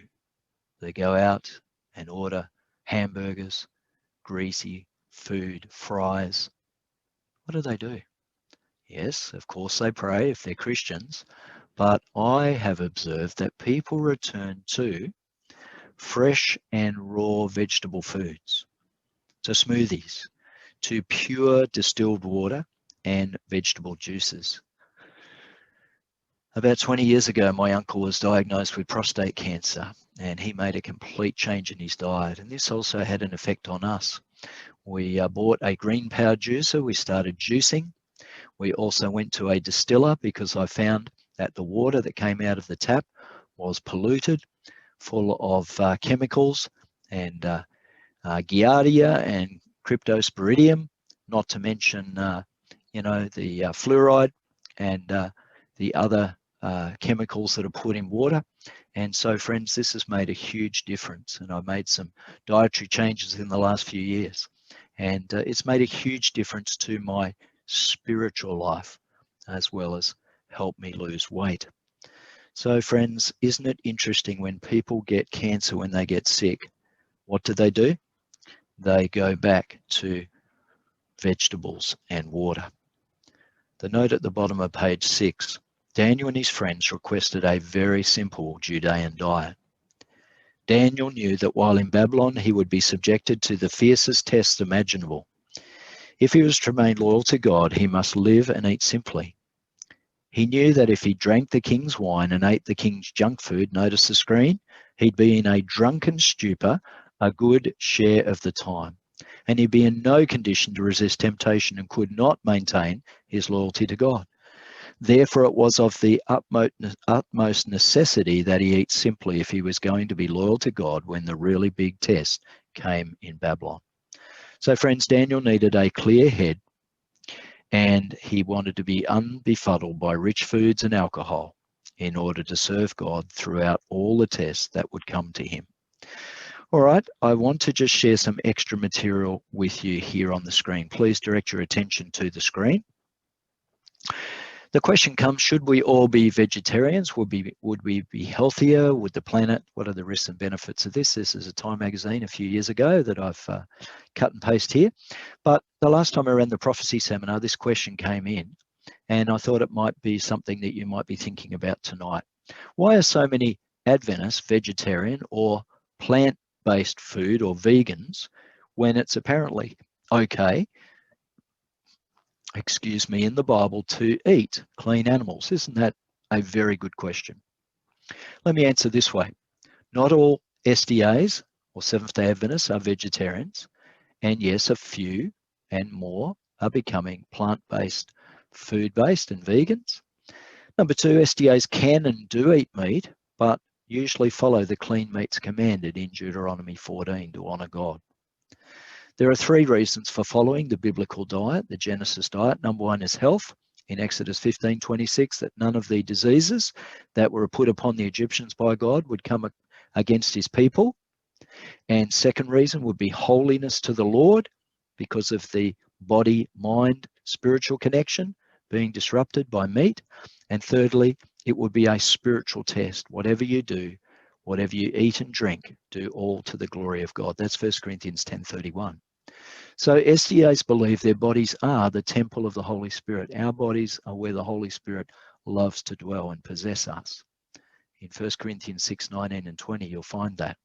They go out and order hamburgers, greasy food, fries. What do? Yes, of course they pray if they're Christians, but I have observed that people return to fresh and raw vegetable foods, to smoothies, to pure distilled water and vegetable juices. About 20 years ago, my uncle was diagnosed with prostate cancer, and he made a complete change in his diet, and this also had an effect on us. We bought a green powered juicer. We started juicing. We also went to a distiller because I found that the water that came out of the tap was polluted, full of chemicals and giardia and cryptosporidium, not to mention, the fluoride and the other chemicals that are put in water. And so, friends, this has made a huge difference. And I've made some dietary changes in the last few years. And it's made a huge difference to my spiritual life, as well as help me lose weight. So, friends, isn't it interesting when people get cancer, when they get sick, what do? They go back to vegetables and water. The note at the bottom of page 6, Daniel and his friends requested a very simple Judean diet. Daniel knew that while in Babylon, he would be subjected to the fiercest tests imaginable. If he was to remain loyal to God, he must live and eat simply. He knew that if he drank the king's wine and ate the king's junk food, notice the screen, he'd be in a drunken stupor a good share of the time, and he'd be in no condition to resist temptation and could not maintain his loyalty to God. Therefore, it was of the utmost necessity that he eat simply if he was going to be loyal to God when the really big test came in Babylon. So, friends, Daniel needed a clear head, and he wanted to be unbefuddled by rich foods and alcohol in order to serve God throughout all the tests that would come to him. All right, I want to just share some extra material with you here on the screen. Please direct your attention to the screen. The question comes, should we all be vegetarians? Would we be healthier? Would the planet? What are the risks and benefits of this? This is a Time magazine a few years ago that I've cut and paste here. But the last time I ran the prophecy seminar, this question came in, and I thought it might be something that you might be thinking about tonight. Why are so many Adventists vegetarian or plant-based food or vegans when it's apparently okay, in the Bible to eat clean animals? Isn't that a very good question? Let me answer this way. Not all SDAs or Seventh-day Adventists are vegetarians, and yes, a few and more are becoming plant-based, food-based and vegans. Number 2, SDAs can and do eat meat, but usually follow the clean meats commanded in Deuteronomy 14 to honour God. There are 3 reasons for following the biblical diet, the Genesis diet. Number 1 is health. In Exodus 15:26, that none of the diseases that were put upon the Egyptians by God would come against his people. And second reason would be holiness to the Lord, because of the body-mind spiritual connection being disrupted by meat. And thirdly, it would be a spiritual test. Whatever you do, whatever you eat and drink, do all to the glory of God. That's 1 Corinthians 10:31. So SDAs believe their bodies are the temple of the Holy Spirit. Our bodies are where the Holy Spirit loves to dwell and possess us. In 1 Corinthians 6:19 and 20, you'll find that.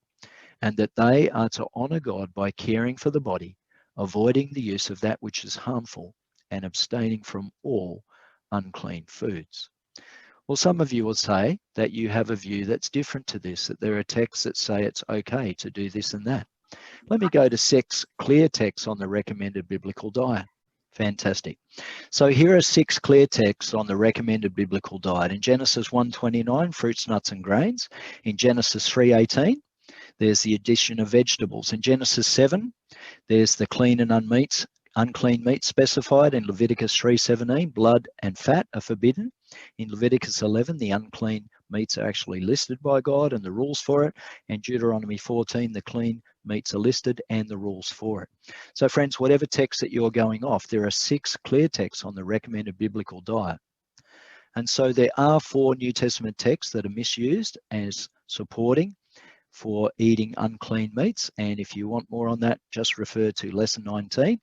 And that they are to honour God by caring for the body, avoiding the use of that which is harmful, and abstaining from all unclean foods. Well, some of you will say that you have a view that's different to this, that there are texts that say it's okay to do this and that. Let me go to 6 clear texts on the recommended biblical diet. Fantastic. So here are 6 clear texts on the recommended biblical diet. In Genesis 1:29, fruits, nuts and grains. In Genesis 3:18, there's the addition of vegetables. In Genesis 7, there's the clean and unclean meat specified. In Leviticus 3:17, blood and fat are forbidden. In Leviticus 11, the unclean meats are actually listed by God and the rules for it. And Deuteronomy 14, the clean meats are listed and the rules for it. So friends, whatever text that you're going off, there are 6 clear texts on the recommended biblical diet. And so there are 4 New Testament texts that are misused as supporting for eating unclean meats. And if you want more on that, just refer to lesson 19.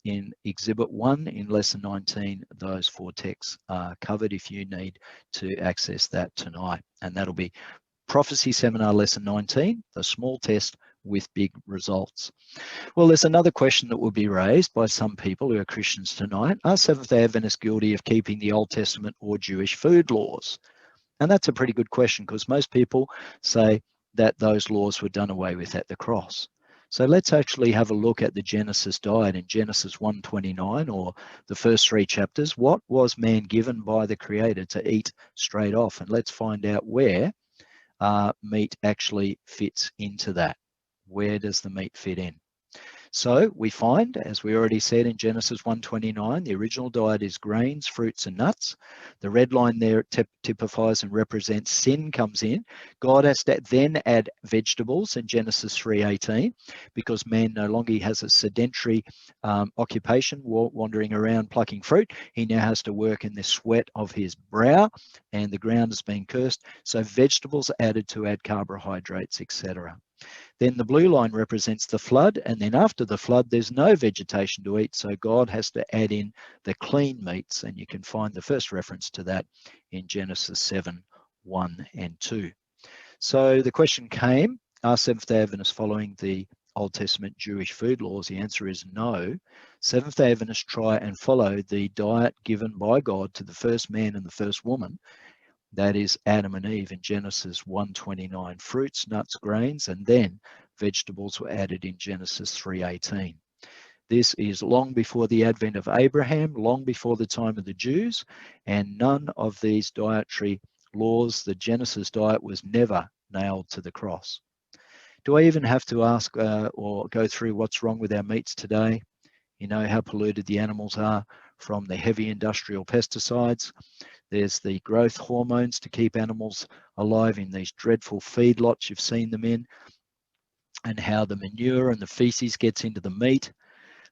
In Exhibit 1 in lesson 19, those 4 texts are covered if you need to access that tonight. And that'll be Prophecy Seminar Lesson 19, the small test with big results. Well, there's another question that will be raised by some people who are Christians tonight. Are Seventh-day Adventists guilty of keeping the Old Testament or Jewish food laws? And that's a pretty good question, because most people say that those laws were done away with at the cross. So let's actually have a look at the Genesis diet in Genesis 1:29, or the first 3 chapters. What was man given by the Creator to eat straight off? And let's find out where meat actually fits into that. Where does the meat fit in? So we find, as we already said in Genesis 1:29, the original diet is grains, fruits, and nuts. The red line there typifies and represents sin comes in. God has to then add vegetables in Genesis 3:18, because man no longer has a sedentary occupation, wandering around plucking fruit. He now has to work in the sweat of his brow, and the ground has been cursed. So vegetables added to add carbohydrates, etc. Then the blue line represents the flood, and then after the flood, there's no vegetation to eat, so God has to add in the clean meats, and you can find the first reference to that in Genesis 7:1 and 2. So the question came, are Seventh-day Adventists following the Old Testament Jewish food laws? The answer is no. Seventh-day Adventists try and follow the diet given by God to the first man and the first woman. That is Adam and Eve in Genesis 1:29, fruits, nuts, grains, and then vegetables were added in Genesis 3:18. This is long before the advent of Abraham, long before the time of the Jews, and none of these dietary laws, the Genesis diet, was never nailed to the cross. Do I even have to ask or go through what's wrong with our meats today? You know how polluted the animals are from the heavy industrial pesticides. There's the growth hormones to keep animals alive in these dreadful feedlots you've seen them in, and how the manure and the feces gets into the meat.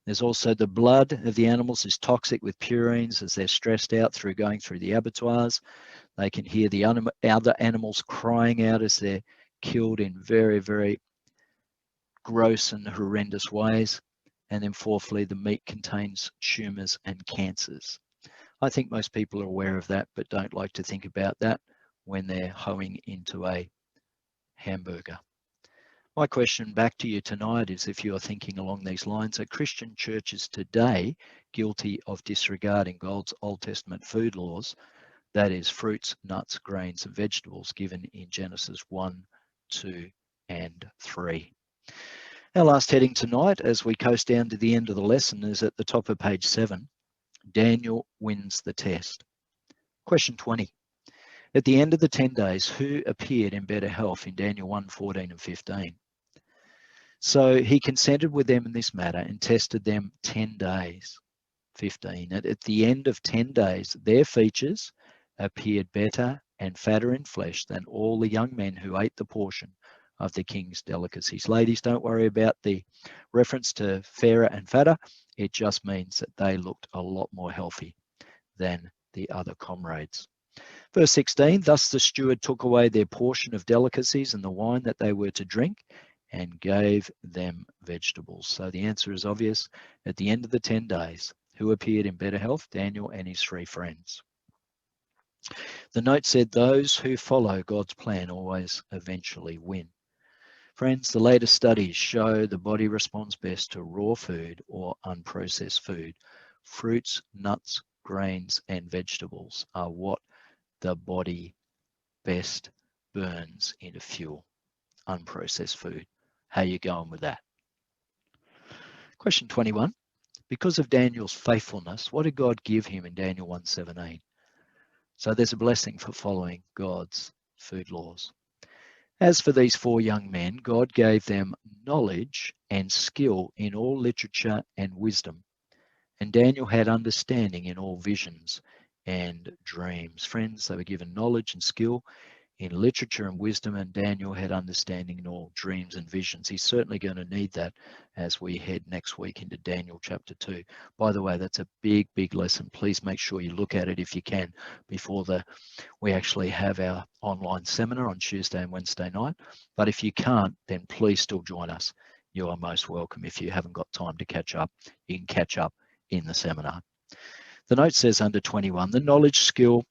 There's also the blood of the animals is toxic with purines as they're stressed out through going through the abattoirs. They can hear the other animals crying out as they're killed in very, very gross and horrendous ways. And then fourthly, the meat contains tumors and cancers. I think most people are aware of that, but don't like to think about that when they're hoeing into a hamburger. My question back to you tonight is, if you're thinking along these lines, are Christian churches today guilty of disregarding God's Old Testament food laws, that is fruits, nuts, grains, and vegetables given in Genesis 1, 2, and 3? Our last heading tonight, as we coast down to the end of the lesson, is at the top of page 7. Daniel wins the test. Question 20. At the end of the 10 days, who appeared in better health in Daniel 1:14 and 15? So he consented with them in this matter and tested them 10 days. 15. At the end of 10 days, their features appeared better and fatter in flesh than all the young men who ate the portion of the king's delicacies. Ladies, don't worry about the reference to fairer and fatter. It just means that they looked a lot more healthy than the other comrades. Verse 16, thus the steward took away their portion of delicacies and the wine that they were to drink and gave them vegetables. So the answer is obvious. At the end of the 10 days, who appeared in better health? Daniel and his 3 friends. The note said those who follow God's plan always eventually win. Friends, the latest studies show the body responds best to raw food or unprocessed food. Fruits, nuts, grains, and vegetables are what the body best burns into fuel. Unprocessed food. How are you going with that? Question 21. Because of Daniel's faithfulness, what did God give him in Daniel 1:17? So there's a blessing for following God's food laws. As for these 4 young men, God gave them knowledge and skill in all literature and wisdom. And Daniel had understanding in all visions and dreams. Friends, they were given knowledge and skill in literature and wisdom, and Daniel had understanding in all dreams and visions. He's certainly going to need that as we head next week into Daniel chapter 2. By the way, that's a big, big lesson. Please make sure you look at it if you can before we actually have our online seminar on Tuesday and Wednesday night. But if you can't, then please still join us. You are most welcome. If you haven't got time to catch up, you can catch up in the seminar. The note says under 21, the knowledge, skill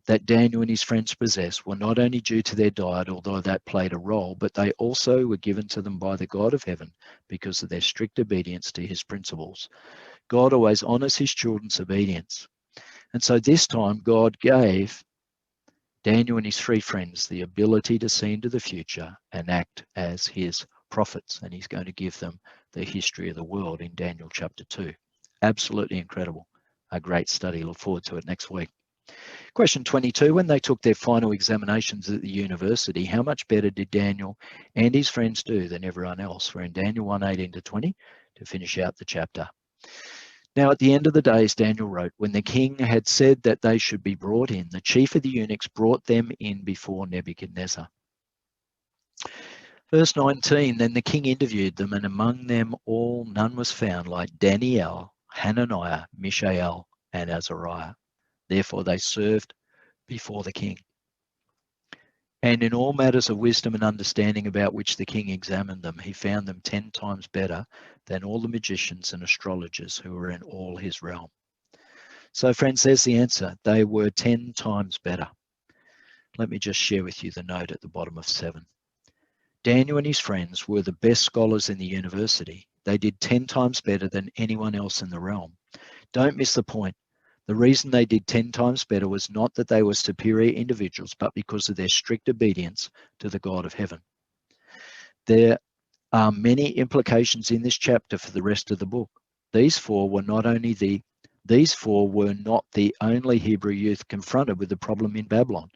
that Daniel and his friends possessed were not only due to their diet, although that played a role, but they also were given to them by the God of heaven because of their strict obedience to his principles. God always honors his children's obedience. And so this time God gave Daniel and his three friends the ability to see into the future and act as his prophets. And he's going to give them the history of the world in Daniel chapter 2. Absolutely incredible. A great study. Look forward to it next week. Question 22, when they took their final examinations at the university, how much better did Daniel and his friends do than everyone else? We're in Daniel 1:18-20 to finish out the chapter. Now, at the end of the days, Daniel wrote, when the king had said that they should be brought in, the chief of the eunuchs brought them in before Nebuchadnezzar. Verse 19, then the king interviewed them, and among them all none was found like Daniel, Hananiah, Mishael, and Azariah. Therefore they served before the king. And in all matters of wisdom and understanding about which the king examined them, he found them 10 times better than all the magicians and astrologers who were in all his realm. So friends, there's the answer. They were 10 times better. Let me just share with you the note at the bottom of 7. Daniel and his friends were the best scholars in the university. They did 10 times better than anyone else in the realm. Don't miss the point. The reason they did 10 times better was not that they were superior individuals, but because of their strict obedience to the God of heaven. There are many implications in this chapter for the rest of the book. These four were not the only Hebrew youth confronted with the problem in Babylon.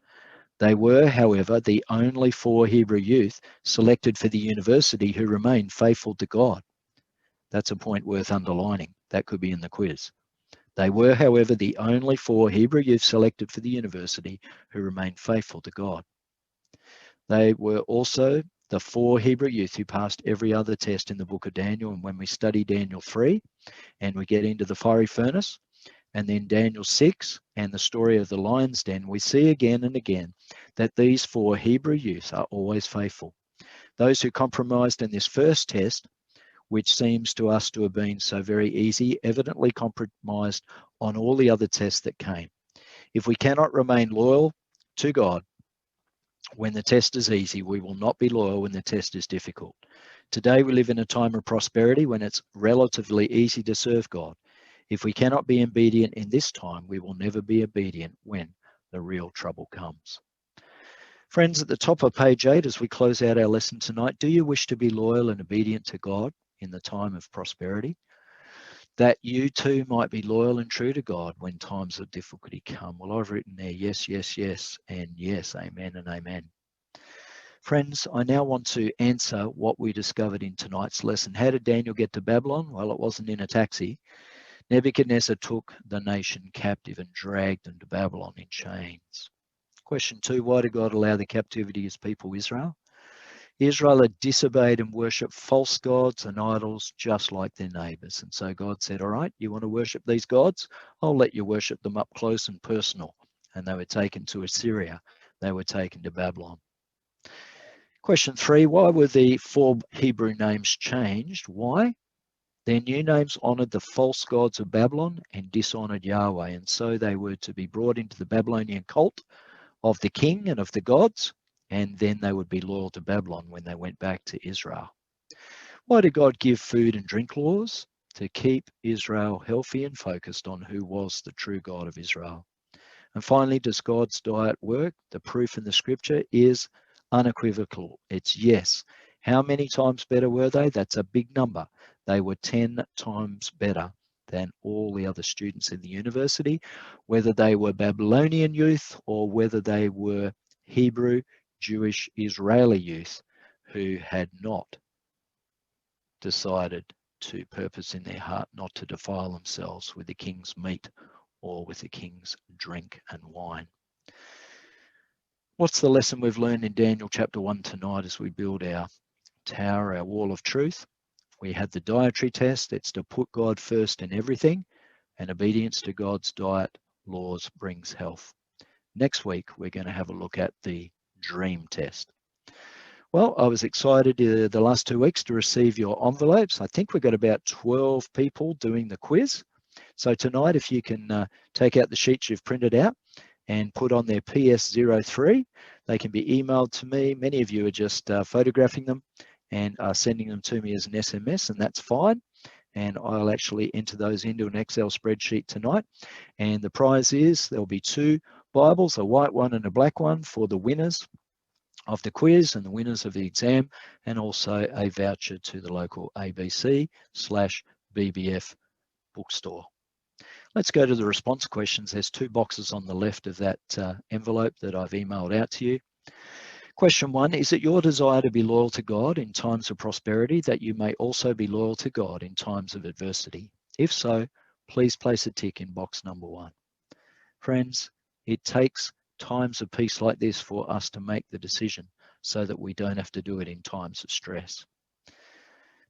They were, however, the only 4 Hebrew youth selected for the university who remained faithful to God. That's a point worth underlining. That could be in the quiz. They were, however, the only 4 Hebrew youth selected for the university who remained faithful to God. They were also the 4 Hebrew youth who passed every other test in the book of Daniel. And when we study Daniel 3 and we get into the fiery furnace, and then Daniel 6 and the story of the lion's den, we see again and again that these 4 Hebrew youths are always faithful. Those who compromised in this first test, which seems to us to have been so very easy, evidently compromised on all the other tests that came. If we cannot remain loyal to God when the test is easy, we will not be loyal when the test is difficult. Today we live in a time of prosperity when it's relatively easy to serve God. If we cannot be obedient in this time, we will never be obedient when the real trouble comes. Friends, at the top of page 8, as we close out our lesson tonight, do you wish to be loyal and obedient to God in the time of prosperity? That you too might be loyal and true to God when times of difficulty come. Well, I've written there, yes, yes, yes, and yes, amen and amen. Friends, I now want to answer what we discovered in tonight's lesson. How did Daniel get to Babylon? Well, it wasn't in a taxi. Nebuchadnezzar took the nation captive and dragged them to Babylon in chains. Question 2, why did God allow the captivity of his people Israel? Israel had disobeyed and worshipped false gods and idols just like their neighbors. And so God said, all right, you want to worship these gods? I'll let you worship them up close and personal. And they were taken to Assyria. They were taken to Babylon. Question 3, why were the 4 Hebrew names changed? Why? Their new names honored the false gods of Babylon and dishonored Yahweh. And so they were to be brought into the Babylonian cult of the king and of the gods, and then they would be loyal to Babylon when they went back to Israel. Why did God give food and drink laws? To keep Israel healthy and focused on who was the true God of Israel. And finally, does God's diet work? The proof in the scripture is unequivocal. It's yes. How many times better were they? That's a big number. They were 10 times better than all the other students in the university, whether they were Babylonian youth or whether they were Hebrew, Jewish, Israeli youth who had not decided to purpose in their heart not to defile themselves with the king's meat or with the king's drink and wine. What's the lesson we've learned in Daniel chapter 1 tonight as we build our tower, our wall of truth? We had the dietary test. It's to put God first in everything, and obedience to God's diet laws brings health. Next week, we're going to have a look at the dream test. Well, I was excited the last 2 weeks to receive your envelopes. I think we've got about 12 people doing the quiz. So tonight, if you can take out the sheets you've printed out and put on their PS03, they can be emailed to me. Many of you are just photographing them and are sending them to me as an SMS, and that's fine. And I'll actually enter those into an Excel spreadsheet tonight. And the prize is there'll be 2 Bibles, a white one and a black one, for the winners of the quiz and the winners of the exam, and also a voucher to the local ABC/BBF bookstore. Let's go to the response questions. There's 2 boxes on the left of that envelope that I've emailed out to you. Question 1, is it your desire to be loyal to God in times of prosperity that you may also be loyal to God in times of adversity? If so, please place a tick in box number 1. Friends, it takes times of peace like this for us to make the decision so that we don't have to do it in times of stress.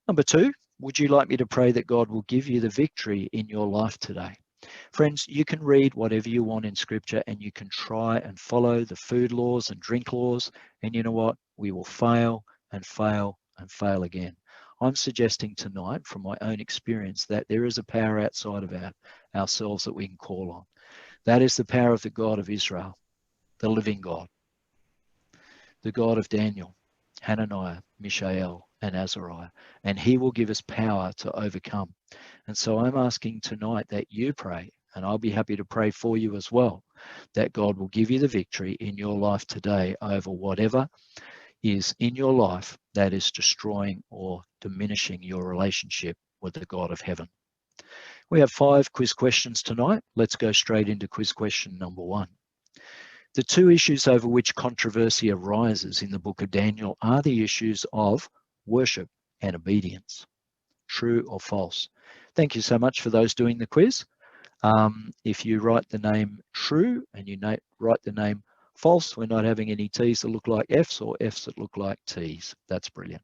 Number 2, would you like me to pray that God will give you the victory in your life today? Friends, you can read whatever you want in Scripture, and you can try and follow the food laws and drink laws, and you know what? We will fail and fail and fail again. I'm suggesting tonight, from my own experience, that there is a power outside of ourselves that we can call on. That is the power of the God of Israel, the living God, the God of Daniel, Hananiah, Mishael, and Azariah, and he will give us power to overcome. And so I'm asking tonight that you pray, and I'll be happy to pray for you as well, that God will give you the victory in your life today over whatever is in your life that is destroying or diminishing your relationship with the God of heaven. We have 5 quiz questions tonight. Let's go straight into quiz question number 1. The 2 issues over which controversy arises in the book of Daniel are the issues of worship and obedience. True or false? Thank you so much for those doing the quiz. If you write the name true and you write the name false, we're not having any T's that look like F's or F's that look like T's. That's brilliant.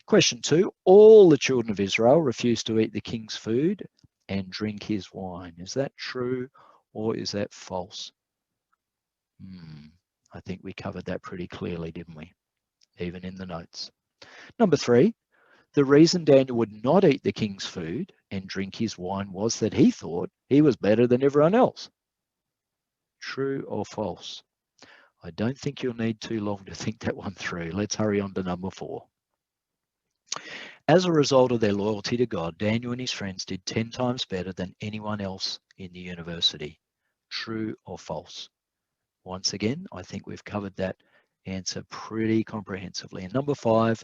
Question 2, all the children of Israel refused to eat the king's food and drink his wine. Is that true or is that false? I think we covered that pretty clearly, didn't we? Even in the notes. Number 3, the reason Daniel would not eat the king's food and drink his wine was that he thought he was better than everyone else. True or false? I don't think you'll need too long to think that one through. Let's hurry on to number 4. As a result of their loyalty to God, Daniel and his friends did 10 times better than anyone else in the university. True or false? Once again, I think we've covered that answer pretty comprehensively. And number 5,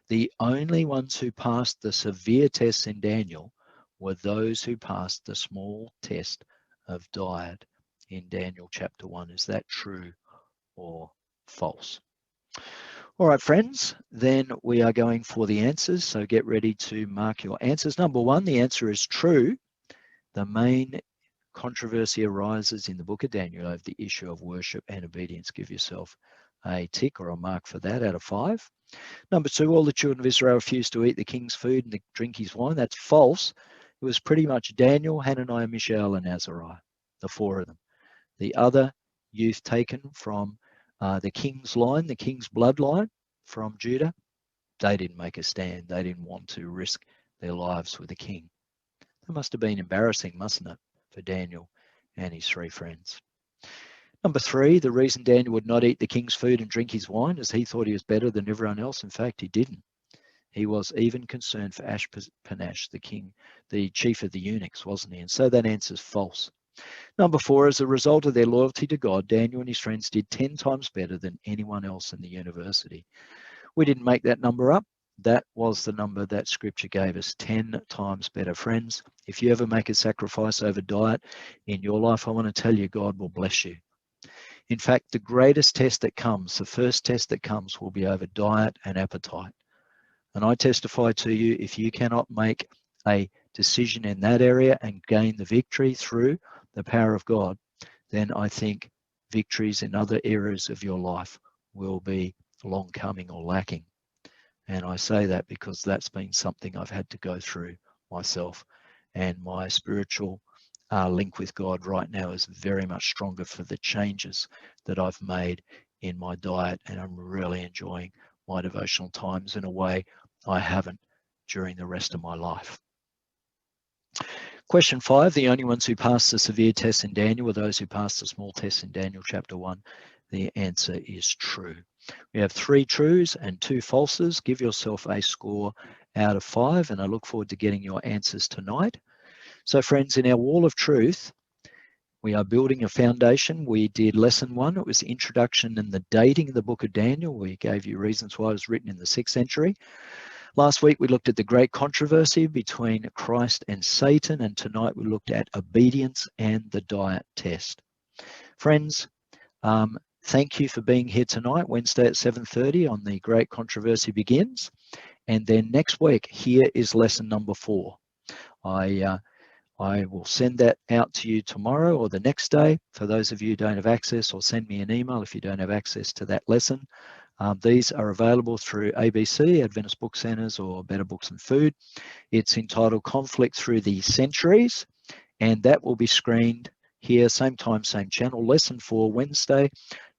the only ones who passed the severe tests in Daniel were those who passed the small test of diet in Daniel chapter 1. Is that true or false? All right, friends, then we are going for the answers. So get ready to mark your answers. Number 1, the answer is true. The main controversy arises in the book of Daniel over the issue of worship and obedience. Give yourself a tick or a mark for that out of 5. Number 2, all the children of Israel refused to eat the king's food and drink his wine. That's false. It was pretty much Daniel, Hananiah, Mishael, and Azariah, the 4 of them. The other youth taken from the king's line, the king's bloodline from Judah, they didn't make a stand. They didn't want to risk their lives with the king. That must have been embarrassing, mustn't it, for Daniel and his 3 friends. Number 3, the reason Daniel would not eat the king's food and drink his wine is he thought he was better than everyone else. In fact, he didn't. He was even concerned for Ashpenaz, the king, the chief of the eunuchs, wasn't he? And so that answer is false. Number 4, as a result of their loyalty to God, Daniel and his friends did 10 times better than anyone else in the university. We didn't make that number up. That was the number that Scripture gave us, 10 times better. Friends, if you ever make a sacrifice over diet in your life, I want to tell you, God will bless you. In fact, the greatest test that comes, the first test that comes, will be over diet and appetite. And I testify to you, if you cannot make a decision in that area and gain the victory through the power of God, then I think victories in other areas of your life will be long coming or lacking. And I say that because that's been something I've had to go through myself. And my spiritual link with God right now is very much stronger for the changes that I've made in my diet. And I'm really enjoying my devotional times in a way I haven't during the rest of my life. Question 5, the only ones who passed the severe test in Daniel were those who passed the small test in Daniel chapter 1. The answer is true. We have 3 trues and 2 falses. Give yourself a score out of 5, and I look forward to getting your answers tonight. So friends, in our wall of truth, we are building a foundation. We did lesson 1. It was the introduction and the dating of the book of Daniel. We gave you reasons why it was written in the 6th century. Last week, we looked at the great controversy between Christ and Satan, and tonight we looked at obedience and the diet test. Friends, thank you for being here tonight, Wednesday at 7:30 on the great controversy begins. And then next week, here is lesson number 4. I will send that out to you tomorrow or the next day. For those of you who don't have access, or send me an email if you don't have access to that lesson. These are available through ABC, Adventist Book Centers, or Better Books and Food. It's entitled Conflict Through the Centuries, and that will be screened here, same time, same channel. Lesson 4, Wednesday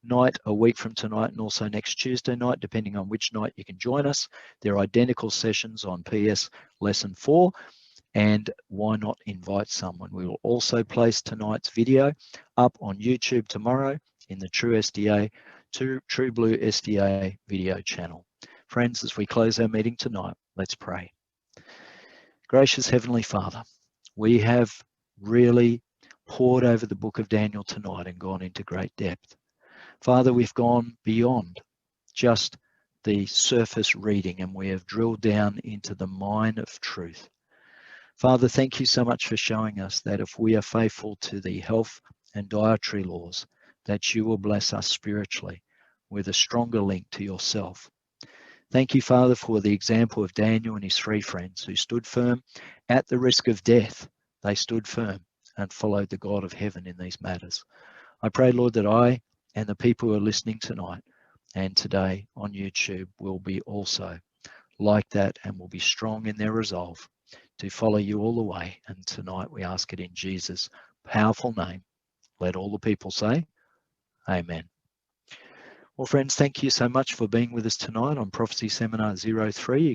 night, a week from tonight, and also next Tuesday night, depending on which night you can join us. They're identical sessions on PS Lesson 4, and why not invite someone? We will also place tonight's video up on YouTube tomorrow in the True Blue SDA video channel. Friends, as we close our meeting tonight, let's pray. Gracious Heavenly Father, we have really poured over the book of Daniel tonight and gone into great depth. Father, we've gone beyond just the surface reading, and we have drilled down into the mine of truth. Father, thank you so much for showing us that if we are faithful to the health and dietary laws, that you will bless us spiritually with a stronger link to yourself. Thank you, Father, for the example of Daniel and his 3 friends who stood firm at the risk of death. They stood firm and followed the God of heaven in these matters. I pray, Lord, that I and the people who are listening tonight and today on YouTube will be also like that and will be strong in their resolve to follow you all the way. And tonight we ask it in Jesus' powerful name. Let all the people say, Amen. Well, friends, thank you so much for being with us tonight on Prophecy Seminar 03. You